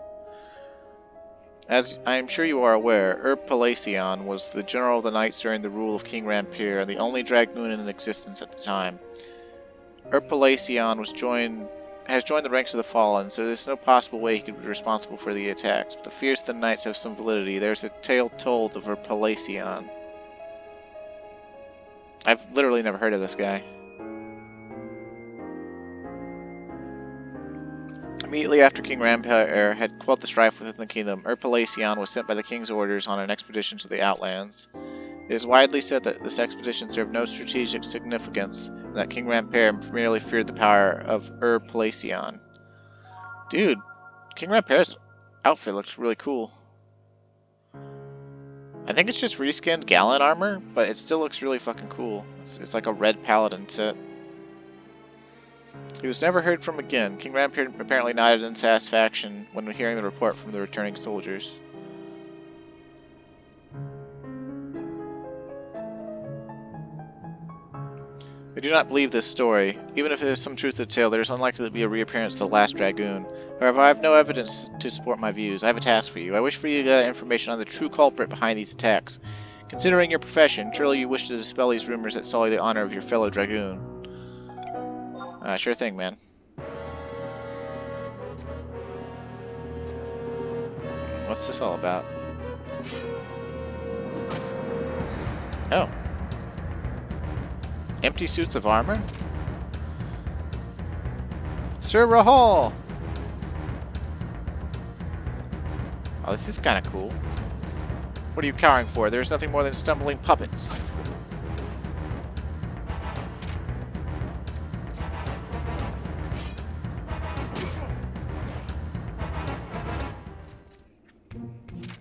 As I am sure you are aware, Erpalacion was the general of the knights during the rule of King Rampir, the only dragoon in existence at the time. Erpalacion has joined the ranks of the fallen, so there's no possible way he could be responsible for the attacks. But the fears of the knights have some validity. There's a tale told of Erpalacion. I've literally never heard of this guy. Immediately after King Rampir had quelled the strife within the kingdom, Erpalacion was sent by the king's orders on an expedition to the Outlands. It is widely said that this expedition served no strategic significance, and that King Rampir merely feared the power of Erpalacion. Dude, King Rampir's outfit looks really cool. I think it's just reskinned Gallant armor, but it still looks really fucking cool. It's like a red paladin set. He was never heard from again. King Rampir apparently nodded in satisfaction when hearing the report from the returning soldiers. I do not believe this story. Even if there is some truth to the tale, there is unlikely to be a reappearance of the last dragoon. However, I have no evidence to support my views. I have a task for you. I wish for you to gather information on the true culprit behind these attacks. Considering your profession, surely you wish to dispel these rumors that sully the honor of your fellow dragoon. Sure thing, man. What's this all about? Oh. Empty suits of armor? Sir Rahal! Oh, this is kind of cool. What are you cowering for? There's nothing more than stumbling puppets.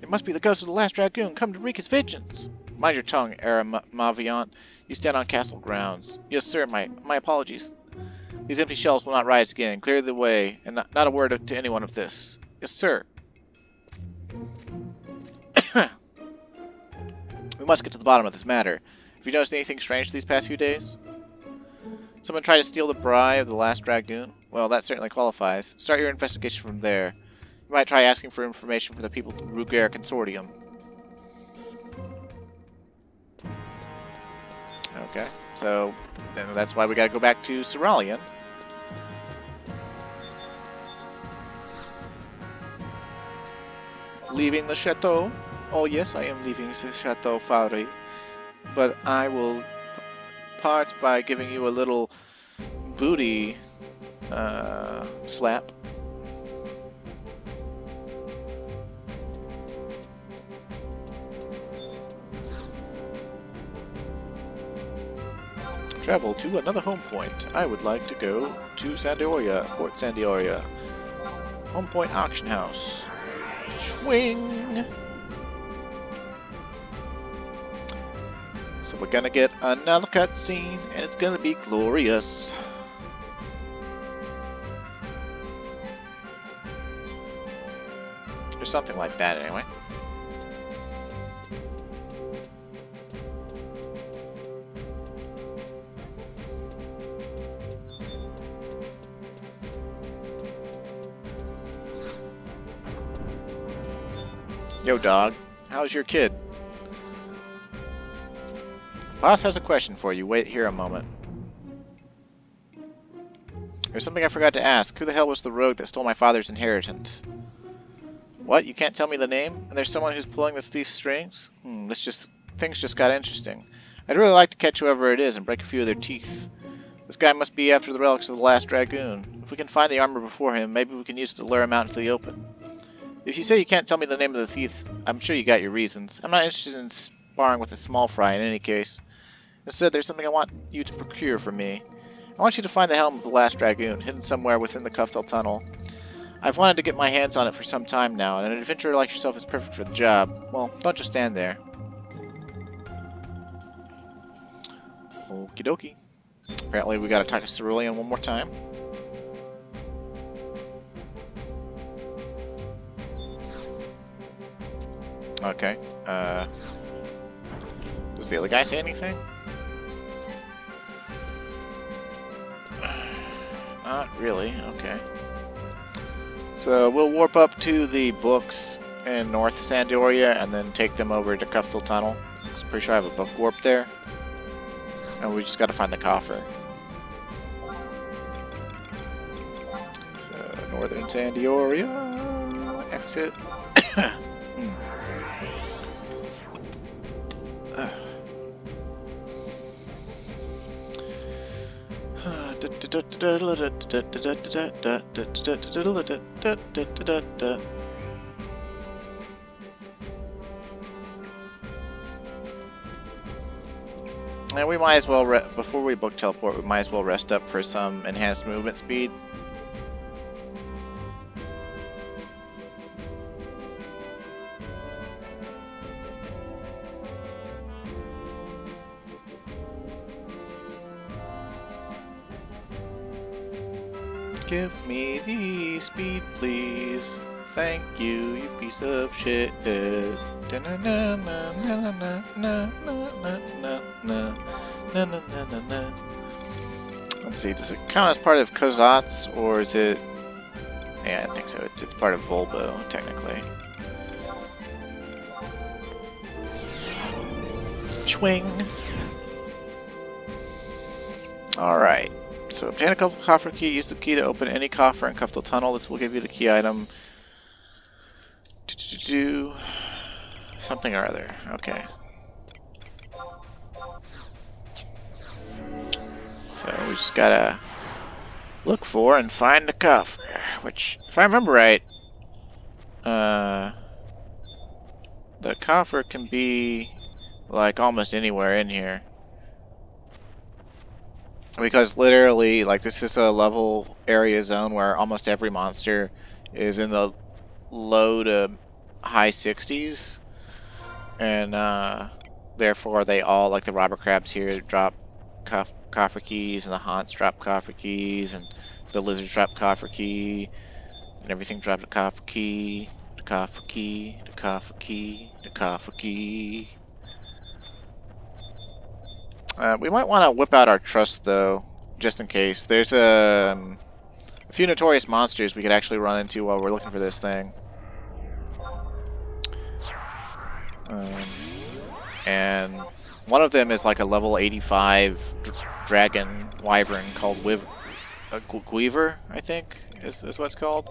It must be the ghost of the last dragoon come to wreak his vengeance. Mind your tongue, Erpalacion. You stand on castle grounds. Yes, sir, my apologies. These empty shells will not rise again. Clear the way, and not a word to anyone of this. Yes, sir. We must get to the bottom of this matter. Have you noticed anything strange these past few days? Someone tried to steal the bride of the last dragoon? Well, that certainly qualifies. Start your investigation from there. You might try asking for information from the people of the Ruger Consortium. Okay, so then that's why we gotta go back to Cerulean. Leaving the chateau? Oh yes, I am leaving the chateau, Fari. But I will part by giving you a little booty slap. Travel to another home point. I would like to go to Sandoria, Port Sandoria. Home point auction house. Swing! So we're gonna get another cutscene, and it's gonna be glorious. Or something like that, anyway. Yo, dog. How's your kid? Boss has a question for you. Wait here a moment. There's something I forgot to ask. Who the hell was the rogue that stole my father's inheritance? What? You can't tell me the name? And there's someone who's pulling this thief's strings? Things just got interesting. I'd really like to catch whoever it is and break a few of their teeth. This guy must be after the relics of the last dragoon. If we can find the armor before him, maybe we can use it to lure him out into the open. If you say you can't tell me the name of the thief, I'm sure you got your reasons. I'm not interested in sparring with a small fry in any case. Instead, there's something I want you to procure for me. I want you to find the helm of the last dragoon, hidden somewhere within the Kuftel tunnel. I've wanted to get my hands on it for some time now, and an adventurer like yourself is perfect for the job. Well, don't just stand there. Okie dokie. Apparently we gotta talk to Cerulean one more time. Okay, does the other guy say anything? Not really, okay. So we'll warp up to the books in North Sandoria and then take them over to Kuftel Tunnel. I'm pretty sure I have a book warp there. And we just gotta find the coffer. So, Northern Sandoria, exit. And we might as well, before we book teleport, we might as well rest up for some enhanced movement speed. Give me the speed, please. Thank you, you piece of shit. Let's see, does it count as part of Kozats, or is it... Yeah, I think so. It's part of Volbo, technically. Swing! Alright. So obtain a coffer key, use the key to open any coffer in Kuftel Tunnel. This will give you the key item. Something or other. Okay. So we just gotta look for and find the coffer. Which, if I remember right, the coffer can be like almost anywhere in here. Because literally, like, this is a level area zone where almost every monster is in the low to high 60s. And, therefore they all, like the robber crabs here, drop coffer keys, and the haunts drop coffer keys, and the lizards drop coffer key, and everything dropped a coffer key, the coffer key, the coffer key, the coffer key. We might want to whip out our trust though, just in case. There's a few notorious monsters we could actually run into while we're looking for this thing. And one of them is like a level 85 dragon wyvern called Guiver, I think, is what it's called.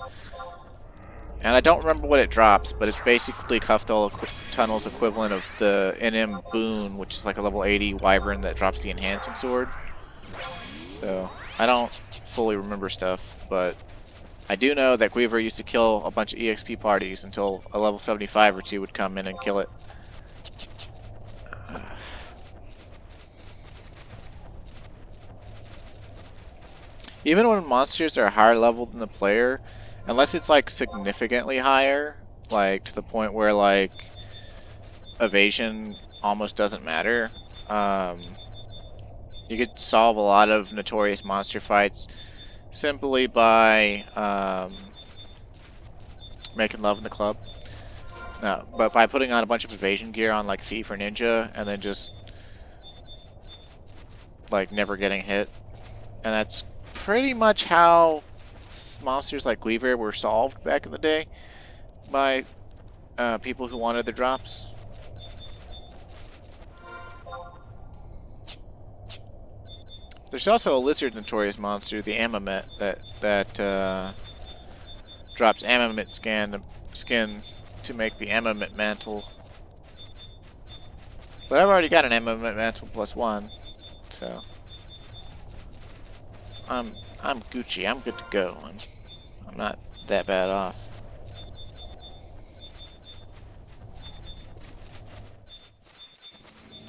And I don't remember what it drops, but it's basically Cuffdale Tunnel's equivalent of the NM Boon, which is like a level 80 wyvern that drops the enhancing sword. So, I don't fully remember stuff, but I do know that Guiver used to kill a bunch of EXP parties until a level 75 or 2 would come in and kill it. Even when monsters are higher level than the player, unless it's like significantly higher, like to the point where like evasion almost doesn't matter, you could solve a lot of notorious monster fights simply by making love in the club. No, but by putting on a bunch of evasion gear on like Thief or Ninja, and then just like never getting hit. And that's pretty much how monsters like Guiver were solved back in the day by people who wanted the drops. There's also a lizard notorious monster, the Amamet, that drops Amamet skin to make the Amamet mantle. But I've already got an Amamet mantle +1, so I'm Gucci. I'm good to go. I'm not that bad off.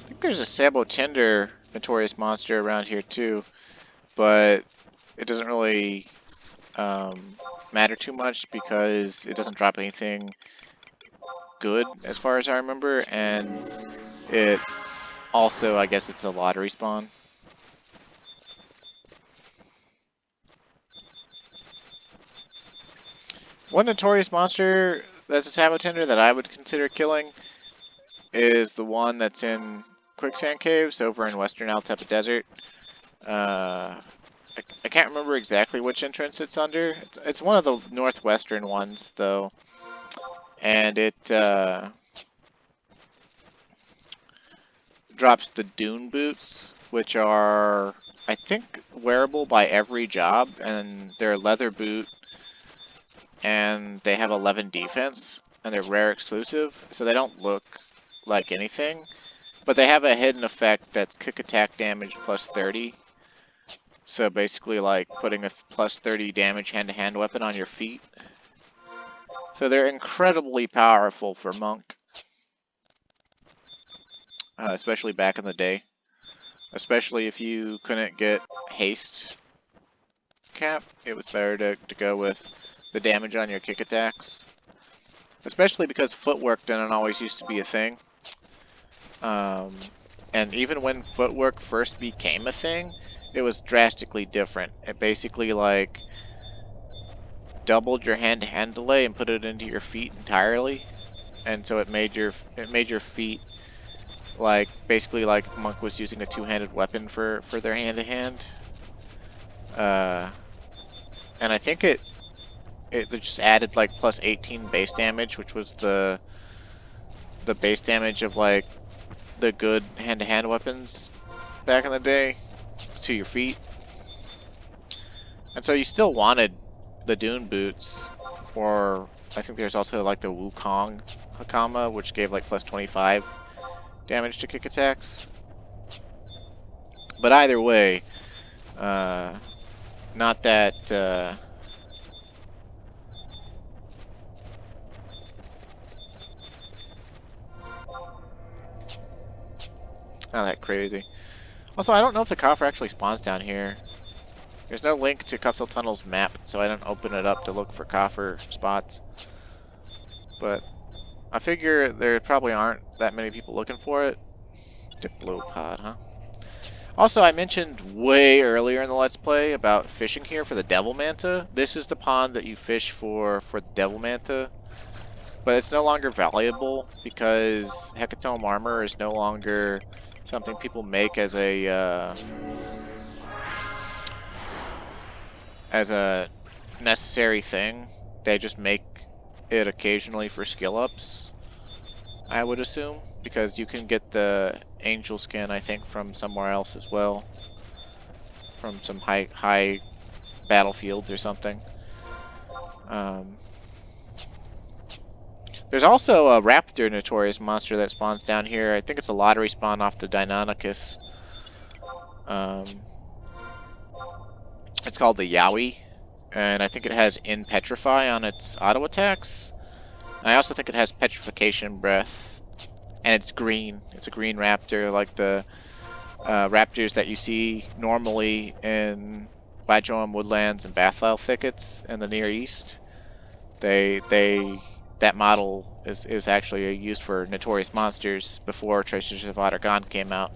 I think there's a Sabo Tinder notorious monster around here too, but it doesn't really matter too much because it doesn't drop anything good as far as I remember, and it also, I guess it's a lottery spawn. One notorious monster that's a Sabo Tinder that I would consider killing is the one that's in Quicksand Caves over in Western Altepa Desert. I can't remember exactly which entrance it's under. It's one of the northwestern ones, though. And it drops the Dune Boots, which are, I think, wearable by every job. And they're a leather boot. And they have 11 defense. And they're rare exclusive. So they don't look like anything. But they have a hidden effect that's kick attack damage +30. So basically like putting a +30 damage hand-to-hand weapon on your feet. So they're incredibly powerful for Monk. Especially back in the day. Especially if you couldn't get haste cap, it was better to go with the damage on your kick attacks. Especially because footwork didn't always used to be a thing. And even when footwork first became a thing, it was drastically different. It basically like doubled your hand-to-hand delay and put it into your feet entirely, and so it made your feet like basically like Monk was using a two-handed weapon for their hand-to-hand. And I think it just added like +18 base damage, which was the base damage of like the good hand-to-hand weapons back in the day to your feet. And so you still wanted the Dune Boots, or I think there's also like the Wukong Hakama, which gave like +25 damage to kick attacks. But either way, not that not that crazy. Also, I don't know if the coffer actually spawns down here. There's no link to Cuffdale Tunnel's map, so I didn't open it up to look for coffer spots. But I figure there probably aren't that many people looking for it. Diplopod, huh? Also, I mentioned way earlier in the Let's Play about fishing here for the Devil Manta. This is the pond that you fish for the Devil Manta. But it's no longer valuable because Hecatome armor is no longer something people make as a necessary thing. They just make it occasionally for skill ups, I would assume, because you can get the angel skin, I think, from somewhere else as well, from some high battlefields or something. There's also a raptor notorious monster that spawns down here. I think it's a lottery spawn off the Deinonychus. It's called the Yowie, and I think it has In Petrify on its auto attacks. And I also think it has Petrification Breath, and it's green. It's a green raptor, like the raptors that you see normally in Bijoam woodlands and Bathile thickets in the Near East. That model is actually used for Notorious Monsters before Treasures of Ottergon came out.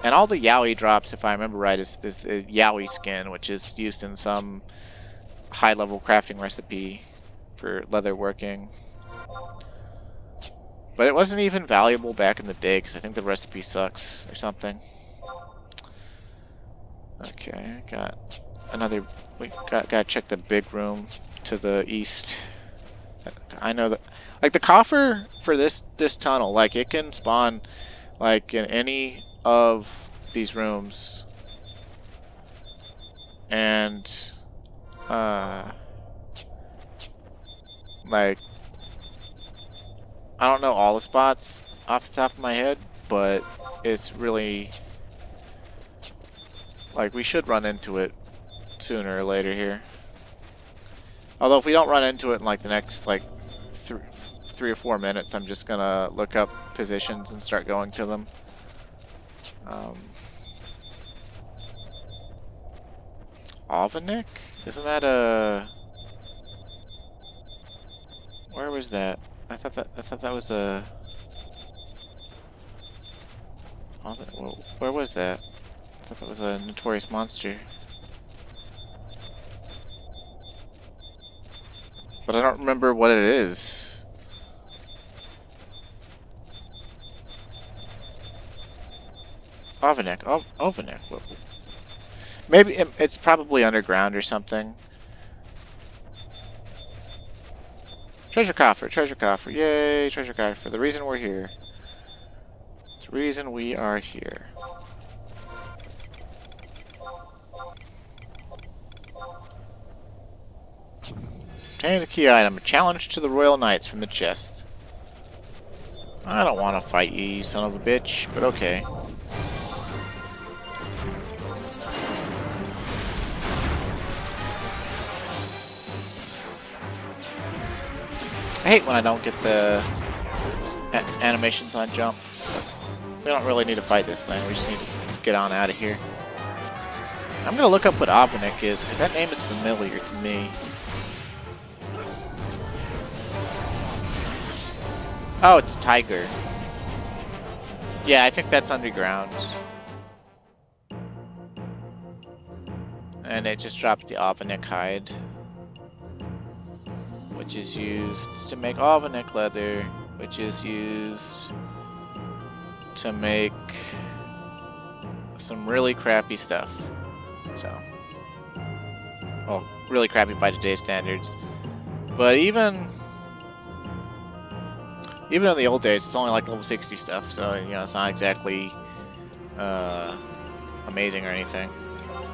And all the Yowie drops, if I remember right, is the Yowie skin, which is used in some high-level crafting recipe for leather working. But it wasn't even valuable back in the day, because I think the recipe sucks or something. Okay, got another... We gotta check the big room to the east. I know that... Like, the coffer for this tunnel, like, it can spawn, like, in any of these rooms. And... like... I don't know all the spots off the top of my head, but it's really... Like, we should run into it sooner or later here. Although if we don't run into it in like the next like 3 or 4 minutes, I'm just gonna look up positions and start going to them. Alvanik? Isn't that a... Where was that? I thought that was a... Where was that? I thought that was a notorious monster. But I don't remember what it is. Alvanik. Alvanik. Maybe it's probably underground or something. Treasure coffer. Treasure coffer. Yay, treasure coffer. The reason we're here. The reason we are here. Obtain the key item. A challenge to the Royal Knights from the chest. I don't want to fight you, you son of a bitch, but okay. I hate when I don't get the animations on jump. We don't really need to fight this thing, we just need to get on out of here. I'm gonna look up what Alvanik is, because that name is familiar to me. Oh, it's a tiger. Yeah, I think that's underground. And it just drops the Alvanik hide, which is used to make Alvanik leather, which is used to make some really crappy stuff. So, well, really crappy by today's standards. But even in the old days, it's only like level 60 stuff, so, you know, it's not exactly amazing or anything.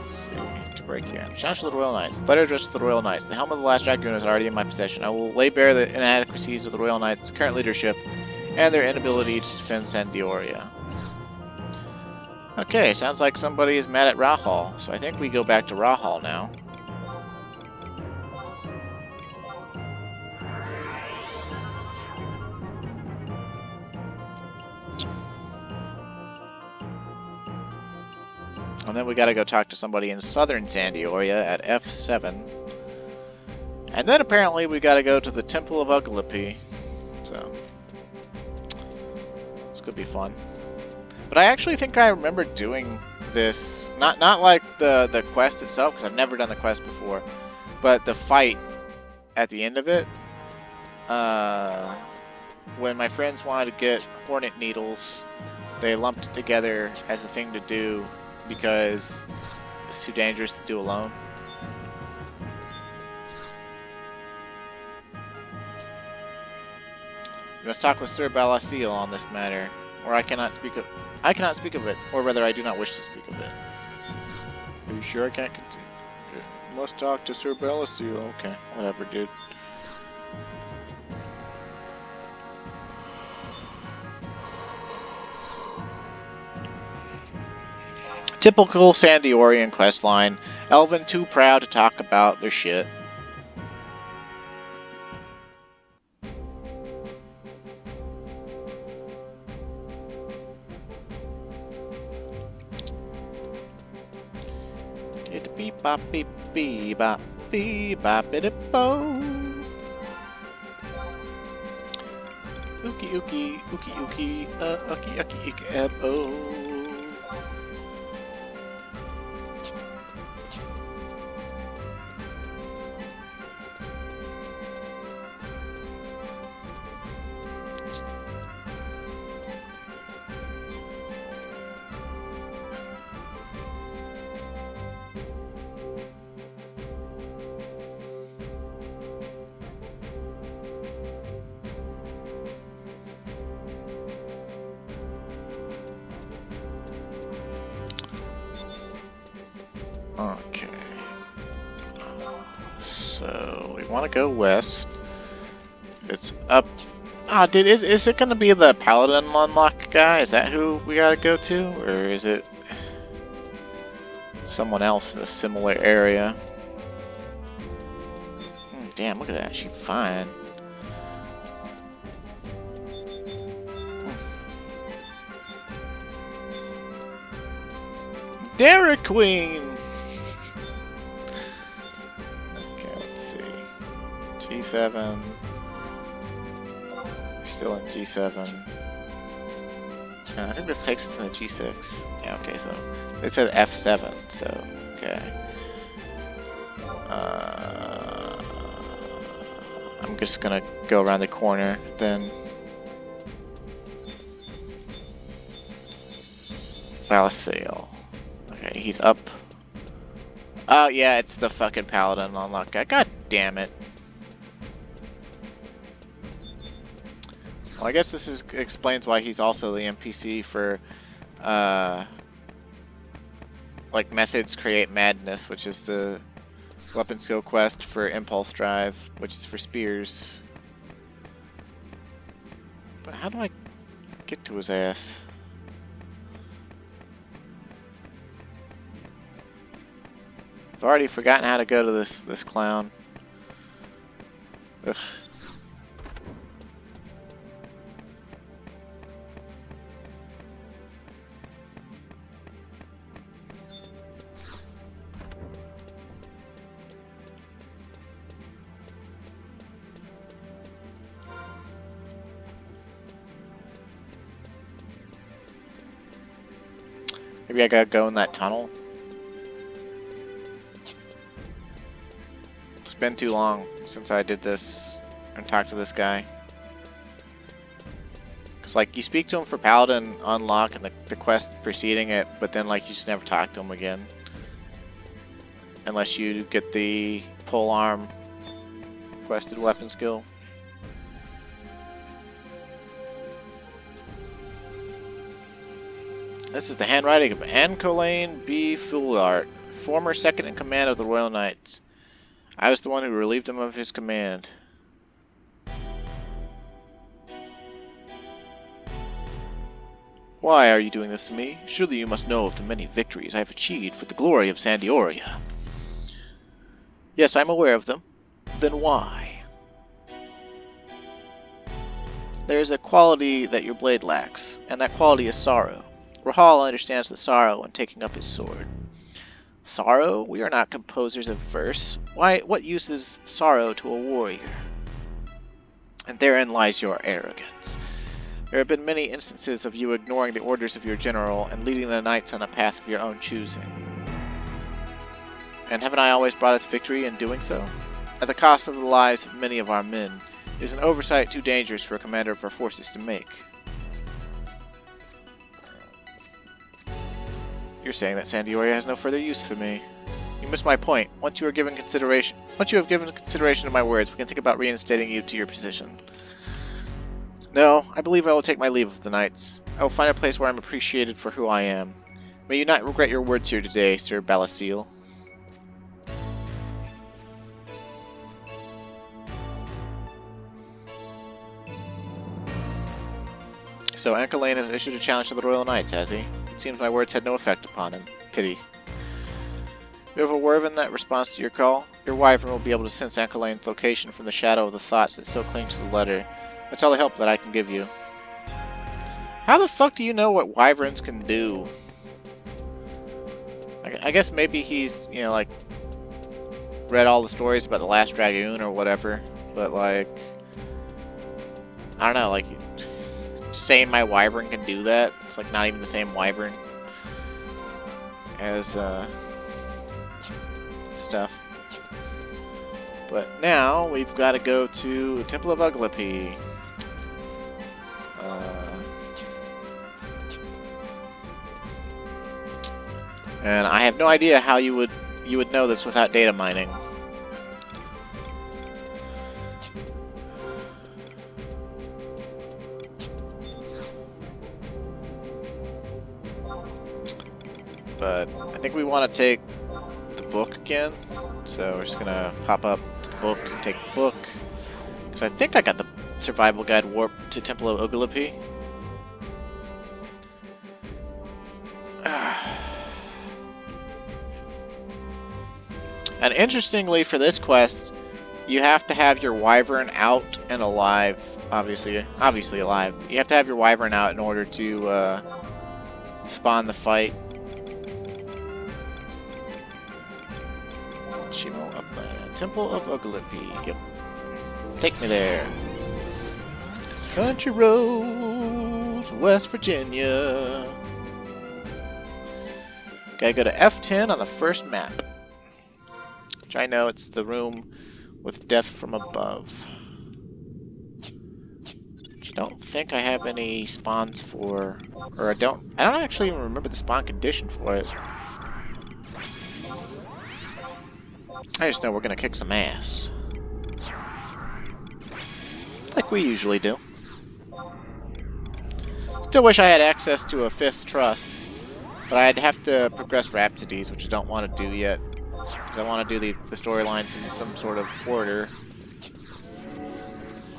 Let's see, to break here. Challenge to the Royal Knights. Letter addressed to the Royal Knights. The helm of the last dragoon is already in my possession. I will lay bare the inadequacies of the Royal Knights' current leadership and their inability to defend Sandioria. Okay, sounds like somebody is mad at Rahal, so I think we go back to Rahal now. And then we gotta go talk to somebody in southern Sandioria at F7. And then apparently we gotta go to the Temple of Uglapi. So, gonna be fun. But I actually think I remember doing this, not like the quest itself, because I've never done the quest before, but the fight at the end of it. When my friends wanted to get hornet needles, they lumped it together as a thing to do because it's too dangerous to do alone. You must talk with Sir Erpalacion on this matter, or I cannot speak of it, or rather I do not wish to speak of it. Are you sure I can't continue? You must talk to Sir Erpalacion. Okay, whatever, dude. Typical Sandiorian questline. Elvin too proud to talk about their shit. Beep bop beep beep bop beep bop biddy bo. Ookie ookie ookie ookie ookie ookie ookie oh. Okay. So we want to go west. It's up. Ah, dude, is it gonna be the Paladin unlock guy? Is that who we gotta go to, or is it someone else in a similar area? Damn, look at that. She's fine. Dairy Queen! Okay, let's see. G7. We're still in G7. I think this takes us into G6. Yeah, okay, so it said F7, so okay. I'm just gonna go around the corner then. Erpalacion. Okay, he's up. Oh yeah, it's the fucking Paladin unlock guy. God damn it. Well, I guess this explains why he's also the NPC for like methods create madness, which is the weapon skill quest for impulse drive, which is for spears. But how do I get to his ass? I've already forgotten how to go to this clown. Ugh. Maybe I gotta go in that tunnel. It's been too long since I did this and talked to this guy. Cause like you speak to him for Paladin unlock and the quest preceding it, but then like you just never talk to him again. Unless you get the pole arm quested weapon skill. This is the handwriting of Ancolain B. Foulart, former second in command of the Royal Knights. I was the one who relieved him of his command. Why are you doing this to me? Surely you must know of the many victories I have achieved for the glory of Sandioria. Yes, I'm aware of them. Then why? There is a quality that your blade lacks, and that quality is sorrow. Rahal understands the sorrow when taking up his sword. Sorrow? We are not composers of verse. Why, what use is sorrow to a warrior? And therein lies your arrogance. There have been many instances of you ignoring the orders of your general and leading the knights on a path of your own choosing. And haven't I always brought us victory in doing so? At the cost of the lives of many of our men, it is an oversight too dangerous for a commander of our forces to make. You're saying that San Diego has no further use for me. You missed my point. Once you have given consideration to my words, we can think about reinstating you to your position. No, I believe I will take my leave of the knights. I will find a place where I am appreciated for who I am. May you not regret your words here today, Sir Erpalacion. So Ankelane has issued a challenge to the Royal Knights, has he? It seems my words had no effect upon him. Pity. You have a word in that response to your call? Your wyvern will be able to sense Ankelane's location from the shadow of the thoughts that still clings to the letter. That's all the help that I can give you. How the fuck do you know what wyverns can do? I guess maybe he's, you know, like, read all the stories about the Last Dragoon or whatever, but, like, I don't know, like, saying my wyvern can do that, it's, like, not even the same wyvern as, stuff. But now, we've got to go to Temple of Uglapi. And I have no idea how you would know this without data mining. But I think we want to take the book again. So we're just gonna pop up to the book, take the book. Because I think I got the survival guide warp to Temple of Uglapi. And interestingly, for this quest, you have to have your wyvern out and alive. Obviously alive. You have to have your wyvern out in order to spawn the fight. Shimo Upland. Temple of Uglapi. Yep. Take me there. Country roads, West Virginia. Gotta go to F10 on the first map. Which I know it's the room with death from above. Which I don't think I have any spawns for, or I don't actually even remember the spawn condition for it. I just know we're gonna kick some ass. Like we usually do. Still wish I had access to a 5th trust, but I'd have to progress Rhapsodies, which I don't want to do yet. Because I want to do the storylines in some sort of order.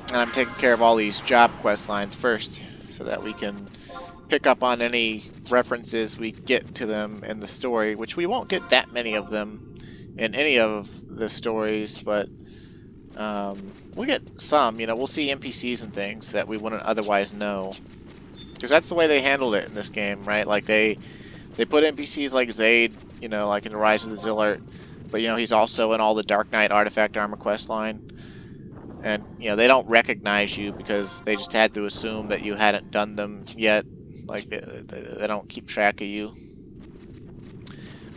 And I'm taking care of all these job quest lines first, so that we can pick up on any references we get to them in the story, which we won't get that many of them in any of the stories, but we'll get some. You know, we'll see NPCs and things that we wouldn't otherwise know. Because that's the way they handled it in this game, right? Like, they put NPCs like Zaid, you know, like in the Rise of the Zillart, but, you know, he's also in all the Dark Knight Artifact Armor quest line. And, you know, they don't recognize you because they just had to assume that you hadn't done them yet. Like, they don't keep track of you.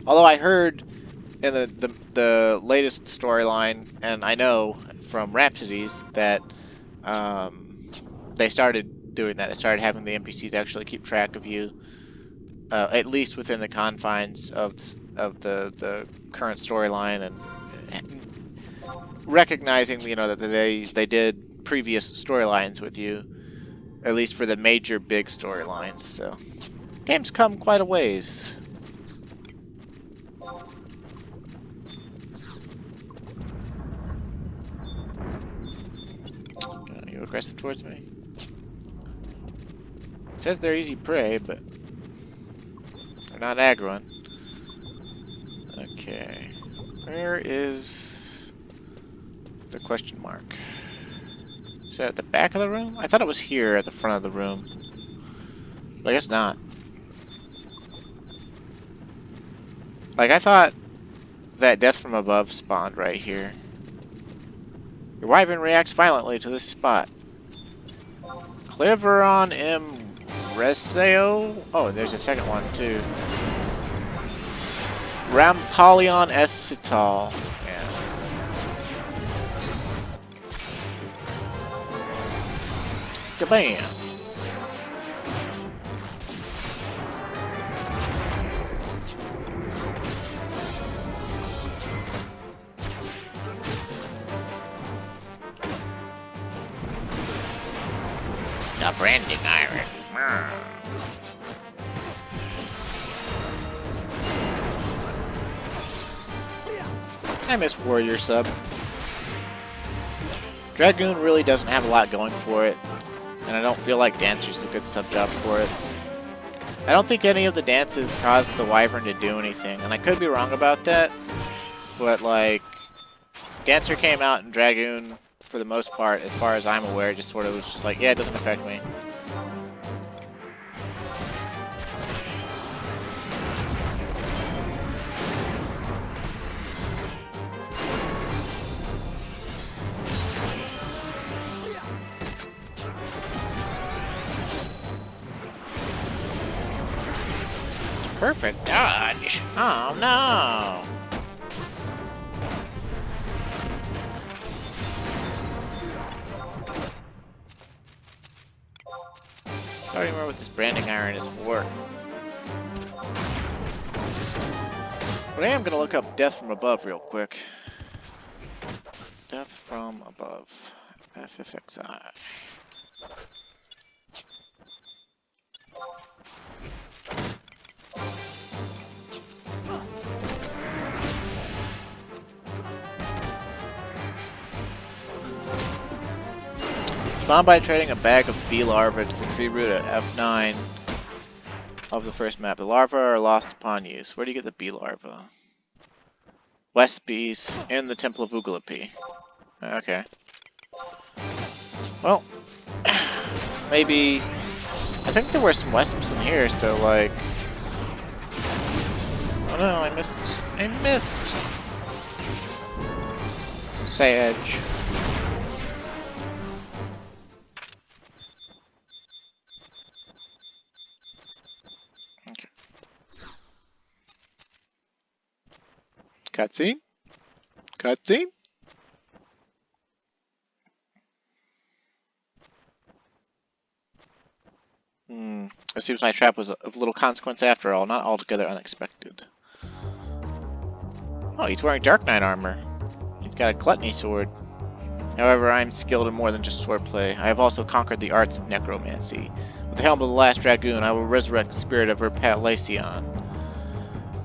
Although I heard in the latest storyline, and I know from Rhapsodies, that they started doing that. They started having the NPCs actually keep track of you. At least within the confines of the current storyline, and recognizing, you know, that they did previous storylines with you, at least for the major big storylines. So, game's come quite a ways. Are you aggressive towards me? It says they're easy prey, but not aggroing. Okay. Where is the question mark? Is that at the back of the room? I thought it was here at the front of the room. But I guess not. Like, I thought that death from above spawned right here. Your wyvern reacts violently to this spot. Cliveron M. Reseo? Oh, there's a second one too. Rampalion Escital. Yeah. Kabam! The branding iron. I miss Warrior sub. Dragoon really doesn't have a lot going for it, and I don't feel like Dancer's a good sub job for it. I don't think any of the dances caused the Wyvern to do anything, and I could be wrong about that, but like, Dancer came out and Dragoon, for the most part, as far as I'm aware, just sort of was just like, yeah, it doesn't affect me. Perfect dodge. Oh no. I don't even remember what this branding iron is for. But I am gonna look up Death from Above real quick. Death from Above. FFXI. Spawn by trading a bag of bee larvae to the tree root at F9 of the first map. The larvae are lost upon use. Where do you get the bee larvae? West bees in the Temple of Ugalapi. Okay. Well, maybe... I think there were some wisps in here, so like... Oh no, I missed. I missed! Sage. Okay. Cutscene? Cutscene? It seems my trap was of little consequence after all, not altogether unexpected. Oh, he's wearing Dark Knight armor. He's got a gluttony sword. However, I am skilled in more than just swordplay. I have also conquered the arts of necromancy. With the helm of the last dragoon, I will resurrect the spirit of Erpalacion.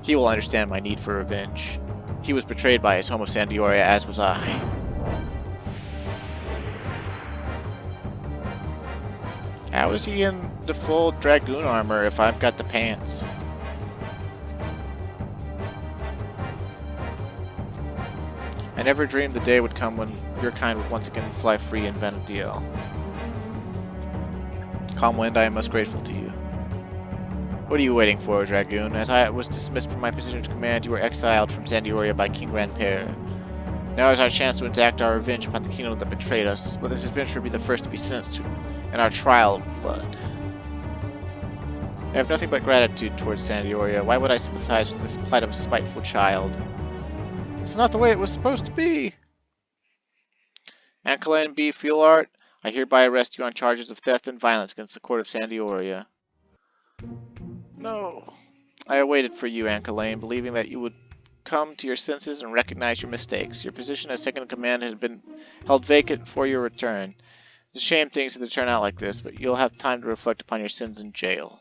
He will understand my need for revenge. He was betrayed by his home of Sandioria, as was I. How is he in the full dragoon armor if I've got the pants? I never dreamed the day would come when your kind would once again fly free in Vanadiel. Calm Wind, I am most grateful to you. What are you waiting for, Dragoon? As I was dismissed from my position to command, you were exiled from Sandioria by King Ranpere. Now is our chance to exact our revenge upon the kingdom that betrayed us. Let this adventure be the first to be sentenced to in our trial of blood. I have nothing but gratitude towards Sandioria. Why would I sympathize with this plight of a spiteful child? This is not the way it was supposed to be. Ankalan B. Fuel Art, I hereby arrest you on charges of theft and violence against the court of Sandioria. No. I awaited for you, Ankalan, believing that you would come to your senses and recognize your mistakes. Your position as second in command has been held vacant for your return. It's a shame things had to turn out like this, but you'll have time to reflect upon your sins in jail.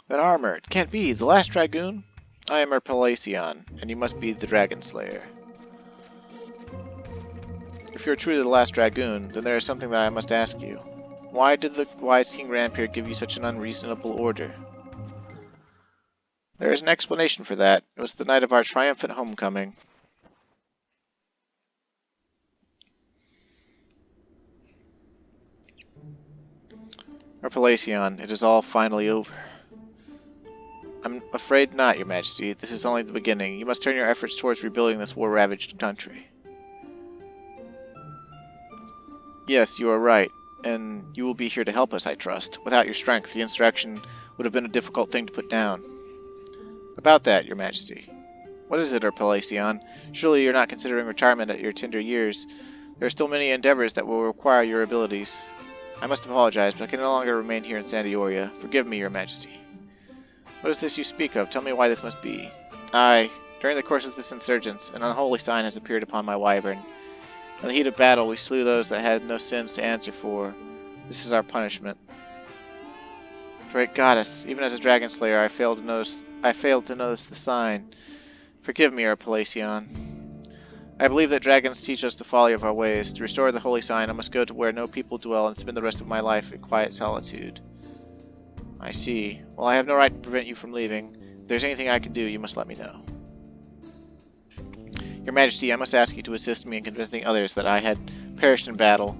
That armor, it can't be. The last dragoon? I am Erpalacion, and you must be the Dragon Slayer. If you're truly the last dragoon, then there is something that I must ask you. Why did the wise King Ranpere give you such an unreasonable order? There is an explanation for that. It was the night of our triumphant homecoming. Erpalacion, it is all finally over. I'm afraid not, Your Majesty. This is only the beginning. You must turn your efforts towards rebuilding this war-ravaged country. Yes, you are right, and you will be here to help us, I trust. Without your strength, the insurrection would have been a difficult thing to put down. About that, Your Majesty. What is it, Erpalacion? Surely you're not considering retirement at your tender years. There are still many endeavors that will require your abilities. I must apologize, but I can no longer remain here in Sandioria. Forgive me, Your Majesty. What is this you speak of? Tell me why this must be. Aye, during the course of this insurgence, an unholy sign has appeared upon my wyvern. In the heat of battle, we slew those that had no sins to answer for. This is our punishment. Great goddess, even as a dragon slayer, I failed to notice the sign. Forgive me, Erpalacion. I believe that dragons teach us the folly of our ways. To restore the holy sign, I must go to where no people dwell and spend the rest of my life in quiet solitude. I see. Well, I have no right to prevent you from leaving. If there's anything I can do, you must let me know. Your Majesty, I must ask you to assist me in convincing others that I had perished in battle.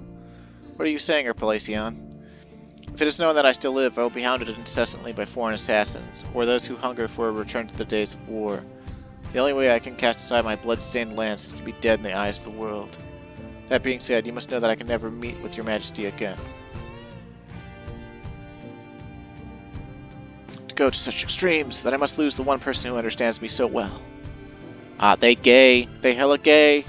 What are you saying, Erpalacion? If it is known that I still live, I will be hounded incessantly by foreign assassins, or those who hunger for a return to the days of war. The only way I can cast aside my blood-stained lance is to be dead in the eyes of the world. That being said, you must know that I can never meet with your Majesty again. To go to such extremes that I must lose the one person who understands me so well. Ah, they gay. They hella gay.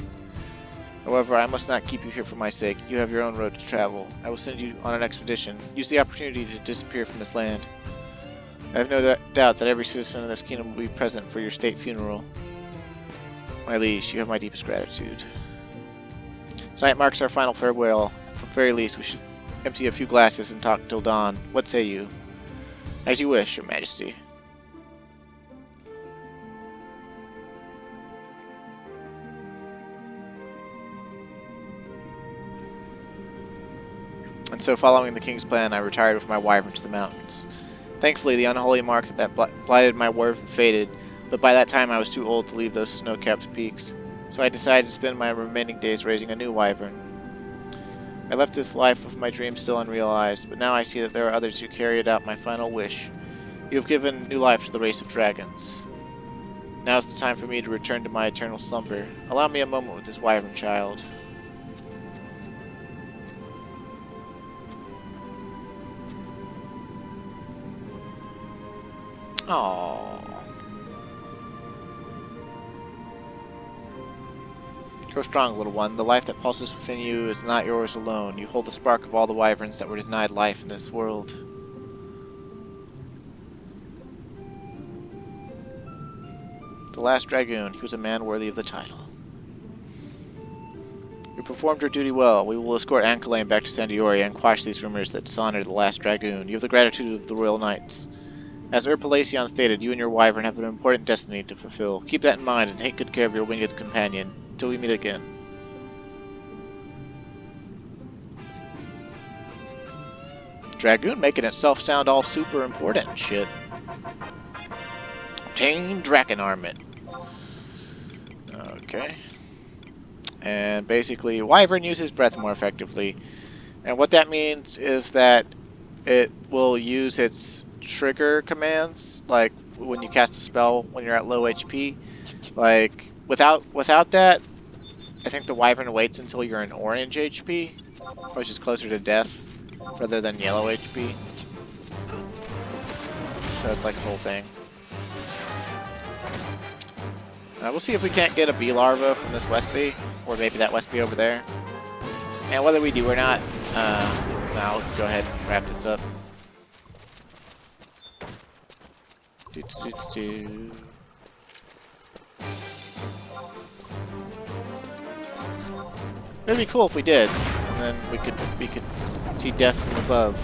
However, I must not keep you here for my sake. You have your own road to travel. I will send you on an expedition. Use the opportunity to disappear from this land. I have no doubt that every citizen in this kingdom will be present for your state funeral. My liege, you have my deepest gratitude. Tonight marks our final farewell. At the very least, we should empty a few glasses and talk till dawn. What say you? As you wish, Your Majesty. And so, following the king's plan, I retired with my wyvern to the mountains. Thankfully, the unholy mark that blighted my wyvern faded, but by that time I was too old to leave those snow-capped peaks, so I decided to spend my remaining days raising a new wyvern. I left this life of my dreams still unrealized, but now I see that there are others who carried out my final wish. You have given new life to the race of dragons. Now is the time for me to return to my eternal slumber. Allow me a moment with this wyvern child. Aww. Grow strong, little one. The life that pulses within you is not yours alone. You hold the spark of all the wyverns that were denied life in this world. The last dragoon. He was a man worthy of the title. You performed your duty well. We will escort Ankalain back to Sandioria and quash these rumors that dishonor the last dragoon. You have the gratitude of the royal knights. As Erpalacion stated, you and your wyvern have an important destiny to fulfill. Keep that in mind and take good care of your winged companion. Until we meet again. Dragoon making itself sound all super important and shit. Obtain Dragon Armament. Okay. And basically, wyvern uses breath more effectively. And what that means is that it will use its trigger commands, like when you cast a spell when you're at low HP. Like, without that, I think the wyvern waits until you're in orange HP, which is closer to death, rather than yellow HP. So it's like a whole thing. We'll see if we can't get a bee larva from this West Bee, or maybe that West Bee over there. And whether we do or not, now let's go ahead and wrap this up. It'd be cool if we did, and then we could see death from above,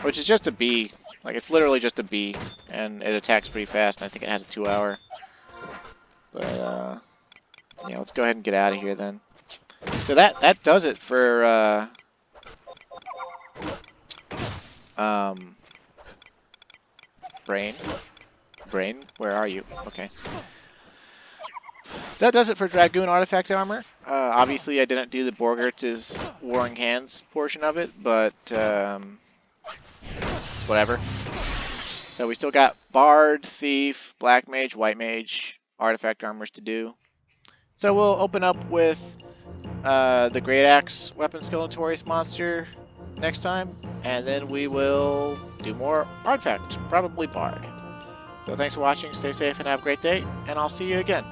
which is just a bee. Like, it's literally just a bee, and it attacks pretty fast. And I think it has a 2-hour. But yeah, let's go ahead and get out of here then. So that does it for Brain, where are you? Okay. That does it for Dragoon Artifact Armor. Obviously, I didn't do the Borgert's Warring Hands portion of it, but it's whatever. So we still got Bard, Thief, Black Mage, White Mage, Artifact Armors to do. So we'll open up with the Great Axe Weapon Skill Notorious monster next time, and then we will do more Artifact, probably Bard. So thanks for watching, stay safe, and have a great day, and I'll see you again.